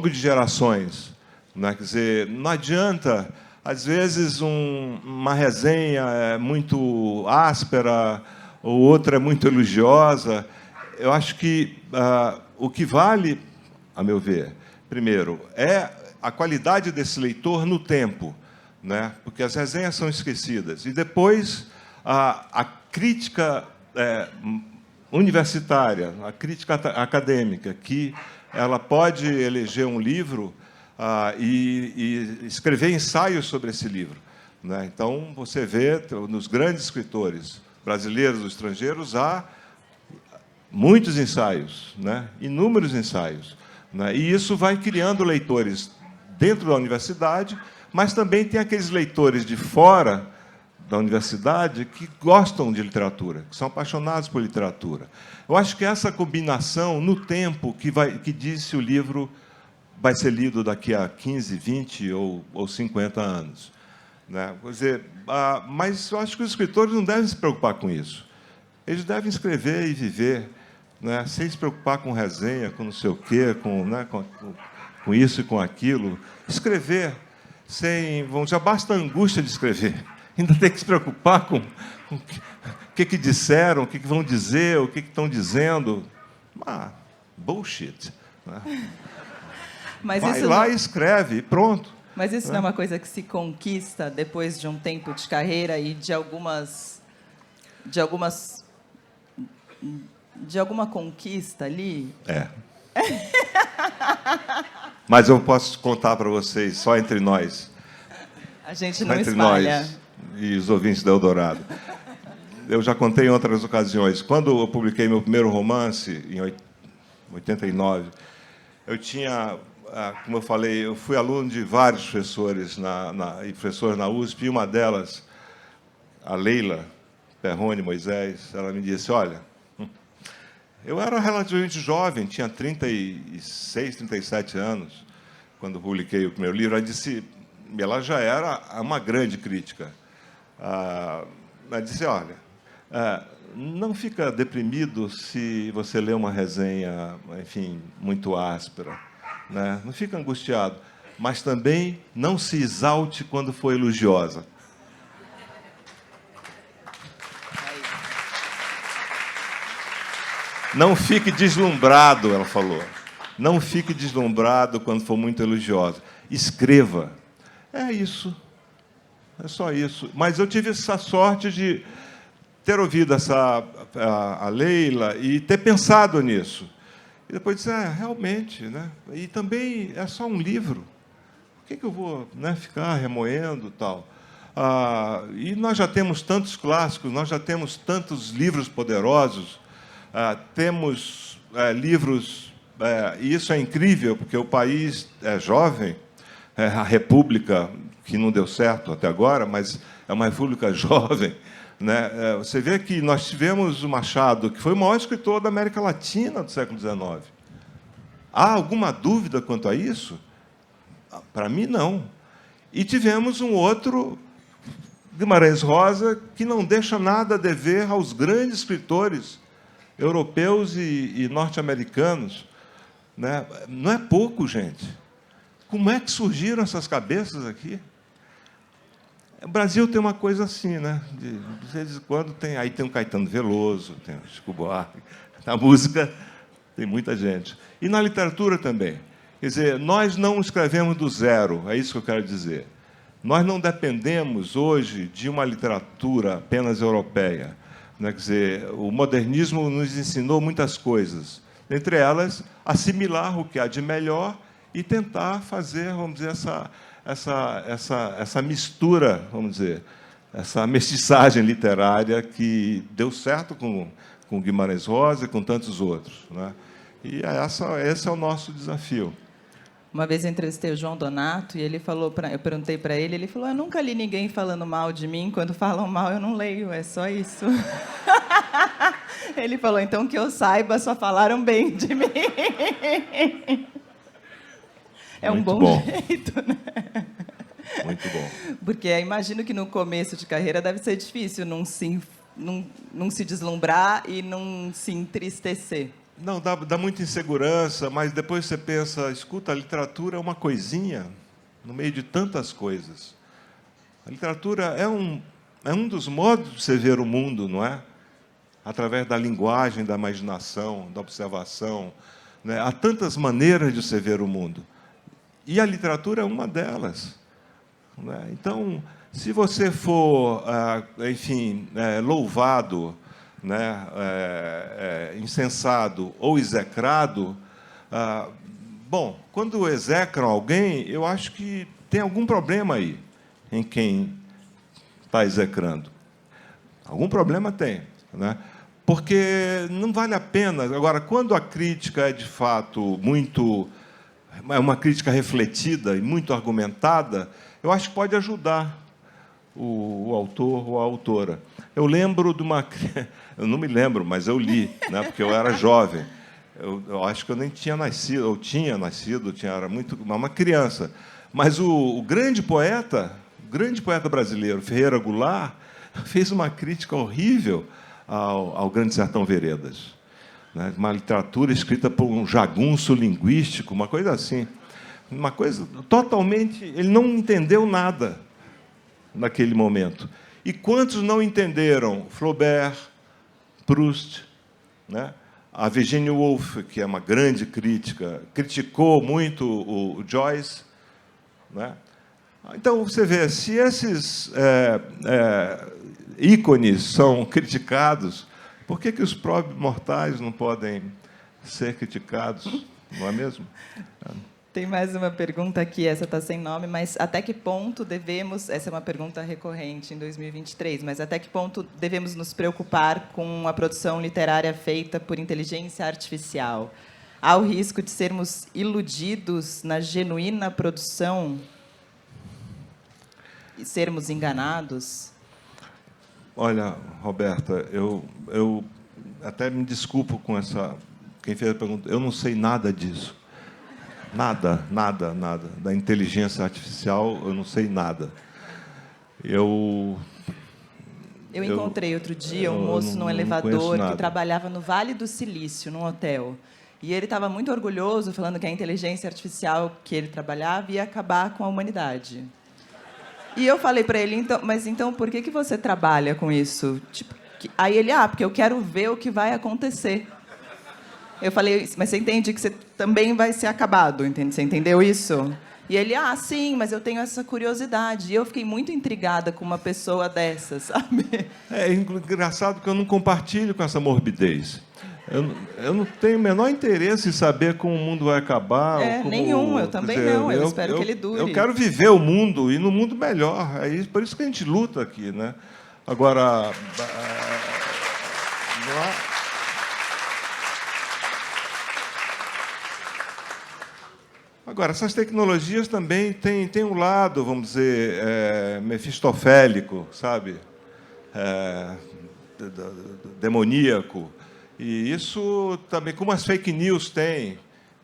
de gerações. Né? Quer dizer, não adianta, às vezes, uma resenha é muito áspera, ou outra é muito elogiosa. Eu acho que o que vale, a meu ver, primeiro, é a qualidade desse leitor no tempo. né? Porque as resenhas são esquecidas. E depois a crítica universitária, a crítica acadêmica, que ela pode eleger um livro e escrever ensaios sobre esse livro, né? Então, você vê, nos grandes escritores brasileiros ou estrangeiros, há muitos ensaios, né? Inúmeros ensaios, né? E isso vai criando leitores dentro da universidade, mas também tem aqueles leitores de fora da universidade que gostam de literatura, que são apaixonados por literatura. Eu acho que essa combinação, no tempo, que diz se o livro vai ser lido daqui a 15, 20 ou 50 anos, né? Quer dizer, mas eu acho que os escritores não devem se preocupar com isso. Eles devem escrever e viver, né, sem se preocupar com resenha, com não sei o quê, com isso e com aquilo. Escrever sem... Vamos dizer, basta a angústia de escrever. Ainda tem que se preocupar com o que disseram, o que vão dizer, o que estão dizendo. Bullshit, né? Mas vai isso lá não... e escreve, e pronto. Mas isso não é uma coisa que se conquista depois de um tempo de carreira e de alguma conquista ali? É. Mas eu posso contar para vocês, só entre nós. A gente não entre espalha. Nós e os ouvintes da Eldorado. Eu já contei em outras ocasiões. Quando eu publiquei meu primeiro romance, em 89, eu tinha, como eu falei, eu fui aluno de vários professores e professoras na USP, e uma delas, a Leila Perrone Moisés, ela me disse, olha, eu era relativamente jovem, tinha 36, 37 anos, quando publiquei o primeiro livro. Ela já era uma grande crítica. Ela disse, olha, não fica deprimido se você lê uma resenha, enfim, muito áspera, né? Não fica angustiado, mas também não se exalte quando for elogiosa. Não fique deslumbrado, ela falou. Não fique deslumbrado quando for muito elogiosa. Escreva. É isso. É só isso. Mas eu tive essa sorte de ter ouvido a Leila e ter pensado nisso. E depois disse, realmente, né? E também é só um livro. Por que eu vou, né, ficar remoendo tal? E nós já temos tantos clássicos, nós já temos tantos livros poderosos, temos livros... e isso é incrível, porque o país é jovem, a República, que não deu certo até agora, mas é uma república jovem, né? Você vê que nós tivemos o Machado, que foi o maior escritor da América Latina do século XIX. Há alguma dúvida quanto a isso? Para mim, não. E tivemos um outro, Guimarães Rosa, que não deixa nada a dever aos grandes escritores europeus e norte-americanos, né? Não é pouco, gente. Como é que surgiram essas cabeças aqui? O Brasil tem uma coisa assim, né? De vez em quando tem o Caetano Veloso, tem o Chico Buarque. Na música tem muita gente. E na literatura também. Quer dizer, nós não escrevemos do zero, é isso que eu quero dizer. Nós não dependemos hoje de uma literatura apenas europeia, né? Quer dizer, o modernismo nos ensinou muitas coisas, entre elas, assimilar o que há de melhor e tentar fazer, vamos dizer, essa mistura, vamos dizer, essa mestiçagem literária que deu certo com Guimarães Rosa e com tantos outros, né? E esse é o nosso desafio. Uma vez eu entrevistei o João Donato e ele falou, eu perguntei para ele, ele falou, eu nunca li ninguém falando mal de mim, quando falam mal eu não leio, é só isso. Ele falou, então que eu saiba, só falaram bem de mim. É um bom jeito, né? Muito bom. Porque imagino que no começo de carreira deve ser difícil não se deslumbrar e não se entristecer. Não, dá muita insegurança, mas depois você pensa, escuta, a literatura é uma coisinha no meio de tantas coisas. A literatura é um dos modos de você ver o mundo, não é? Através da linguagem, da imaginação, da observação, né? Há tantas maneiras de você ver o mundo. E a literatura é uma delas. né? Então, se você for, enfim, louvado, né, incensado ou execrado, bom, quando execram alguém, eu acho que tem algum problema aí em quem está execrando. Algum problema tem, né? Porque não vale a pena. Agora, quando a crítica é, de fato, é uma crítica refletida e muito argumentada, eu acho que pode ajudar o autor ou a autora. Eu lembro de uma... Eu não me lembro, mas eu li, né, porque eu era jovem. Eu acho que eu nem tinha nascido, ou tinha nascido, era uma criança. Mas o grande poeta brasileiro, Ferreira Goulart, fez uma crítica horrível ao Grande Sertão Veredas, né? Uma literatura escrita por um jagunço linguístico, uma coisa assim. Uma coisa totalmente... Ele não entendeu nada naquele momento. E quantos não entenderam Flaubert, Proust, né? A Virginia Woolf, que é uma grande crítica, criticou muito o Joyce, né? Então, você vê, se esses ícones são criticados, por que os próprios mortais não podem ser criticados, não é mesmo? Tem mais uma pergunta aqui, essa está sem nome, mas até que ponto devemos... Essa é uma pergunta recorrente em 2023, mas até que ponto devemos nos preocupar com a produção literária feita por inteligência artificial? Há o risco de sermos iludidos na genuína produção e sermos enganados? Olha, Roberta, eu até me desculpo com essa... Quem fez a pergunta, eu não sei nada disso. Nada. Da inteligência artificial, eu não sei nada. Eu encontrei outro dia um moço num elevador que trabalhava no Vale do Silício, num hotel. E ele estava muito orgulhoso, falando que a inteligência artificial que ele trabalhava ia acabar com a humanidade. E eu falei para ele, mas então por que você trabalha com isso? Tipo, aí ele, porque eu quero ver o que vai acontecer. Eu falei, mas você entende que você também vai ser acabado, entende? Você entendeu isso? E ele, sim, mas eu tenho essa curiosidade. E eu fiquei muito intrigada com uma pessoa dessa, sabe? É engraçado que eu não compartilho com essa morbidez. Eu não tenho o menor interesse em saber como o mundo vai acabar. Nenhum, eu também não. Eu espero que ele dure. Eu quero viver o mundo, e no mundo melhor. Por isso que a gente luta aqui, né? Agora... Agora, essas tecnologias também têm um lado, vamos dizer, mefistofélico, sabe? Demoníaco. E isso também, como as fake news têm.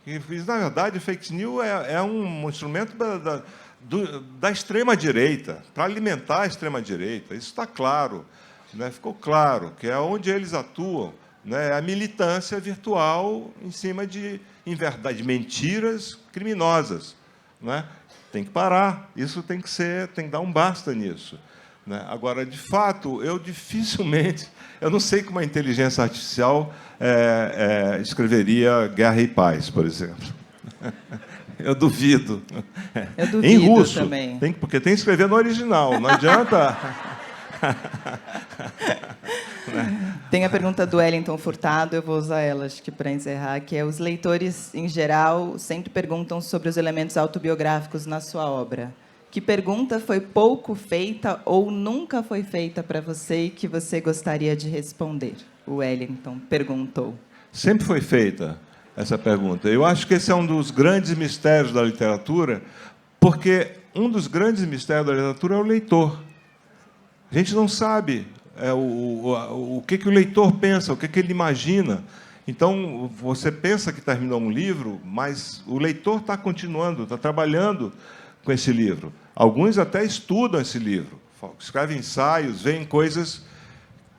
E, na verdade, fake news é um instrumento da extrema-direita, para alimentar a extrema-direita. Isso está claro, né? Ficou claro que é onde eles atuam, né? A militância virtual em cima de mentiras criminosas, né? Tem que parar, isso tem que dar um basta nisso, né? Agora, de fato, eu não sei como a inteligência artificial escreveria Guerra e Paz, por exemplo. Eu duvido. Eu duvido em russo também. Porque tem que escrever no original, não adianta. Tem a pergunta do Wellington Furtado, eu vou usar ela, acho que para encerrar, que é: os leitores, em geral, sempre perguntam sobre os elementos autobiográficos na sua obra. Que pergunta foi pouco feita ou nunca foi feita para você e que você gostaria de responder? O Wellington perguntou. Sempre foi feita essa pergunta. Eu acho que esse é um dos grandes mistérios da literatura, porque um dos grandes mistérios da literatura é o leitor. A gente não sabe o que o leitor pensa, o que ele imagina. Então, você pensa que terminou um livro, mas o leitor está continuando, está trabalhando com esse livro. Alguns até estudam esse livro, escrevem ensaios, veem coisas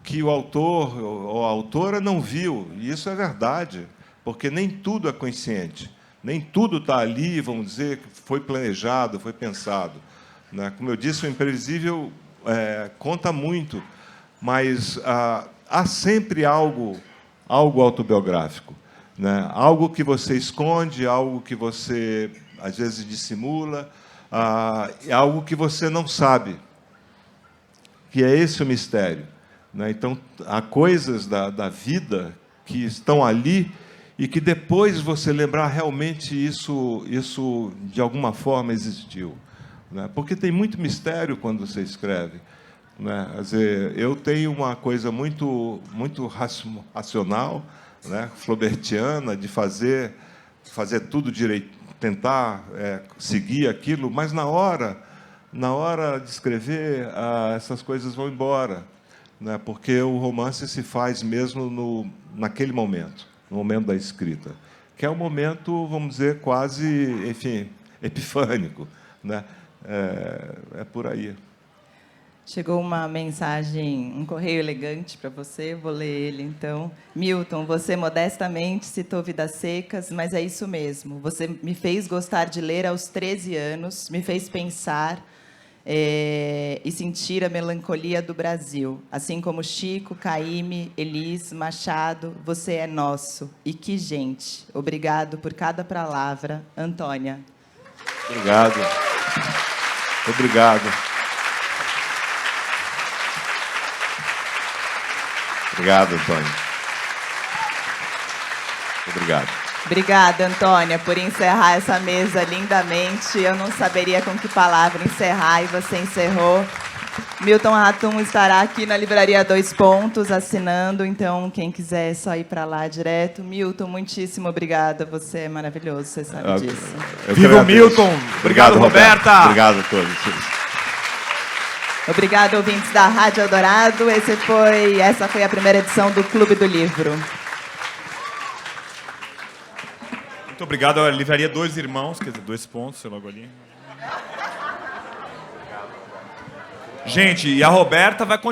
que o autor ou a autora não viu. E isso é verdade, porque nem tudo é consciente, nem tudo está ali, vamos dizer, que foi planejado, foi pensado, né? Como eu disse, o imprevisível conta muito, mas há sempre algo autobiográfico, né? Algo que você esconde, algo que você, às vezes, dissimula, é algo que você não sabe, que é esse o mistério, né? Então, há coisas da vida que estão ali e que depois você lembrar realmente isso de alguma forma existiu, né? Porque tem muito mistério quando você escreve, né? Quer dizer, eu tenho uma coisa muito racional, né, flaubertiana, de fazer tudo direito, tentar seguir aquilo, mas na hora de escrever, essas coisas vão embora, né, porque o romance se faz mesmo naquele momento, no momento da escrita, que é um momento, vamos dizer, quase, enfim, epifânico, né? É por aí. Chegou uma mensagem, um correio elegante para você, vou ler ele então. Milton, você modestamente citou Vidas Secas, mas é isso mesmo. Você me fez gostar de ler aos 13 anos, me fez pensar e sentir a melancolia do Brasil. Assim como Chico, Caymmi, Elis, Machado, você é nosso. E que gente. Obrigado por cada palavra. Antônia. Obrigado. Obrigado. Obrigado, Antônia. Obrigado. Obrigada, Antônia, por encerrar essa mesa lindamente. Eu não saberia com que palavra encerrar e você encerrou. Milton Ratum estará aqui na Livraria 2 Pontos assinando, então quem quiser é só ir para lá direto. Milton, muitíssimo obrigada, você é maravilhoso, você sabe disso. Viva o Milton! Obrigado, Roberta! Obrigado a todos. Obrigado, ouvintes da Rádio Eldorado. Essa foi a primeira edição do Clube do Livro. Muito obrigado à Livraria Dois Irmãos, quer dizer, 2 pontos, sei logo ali. Gente, e a Roberta vai continuar.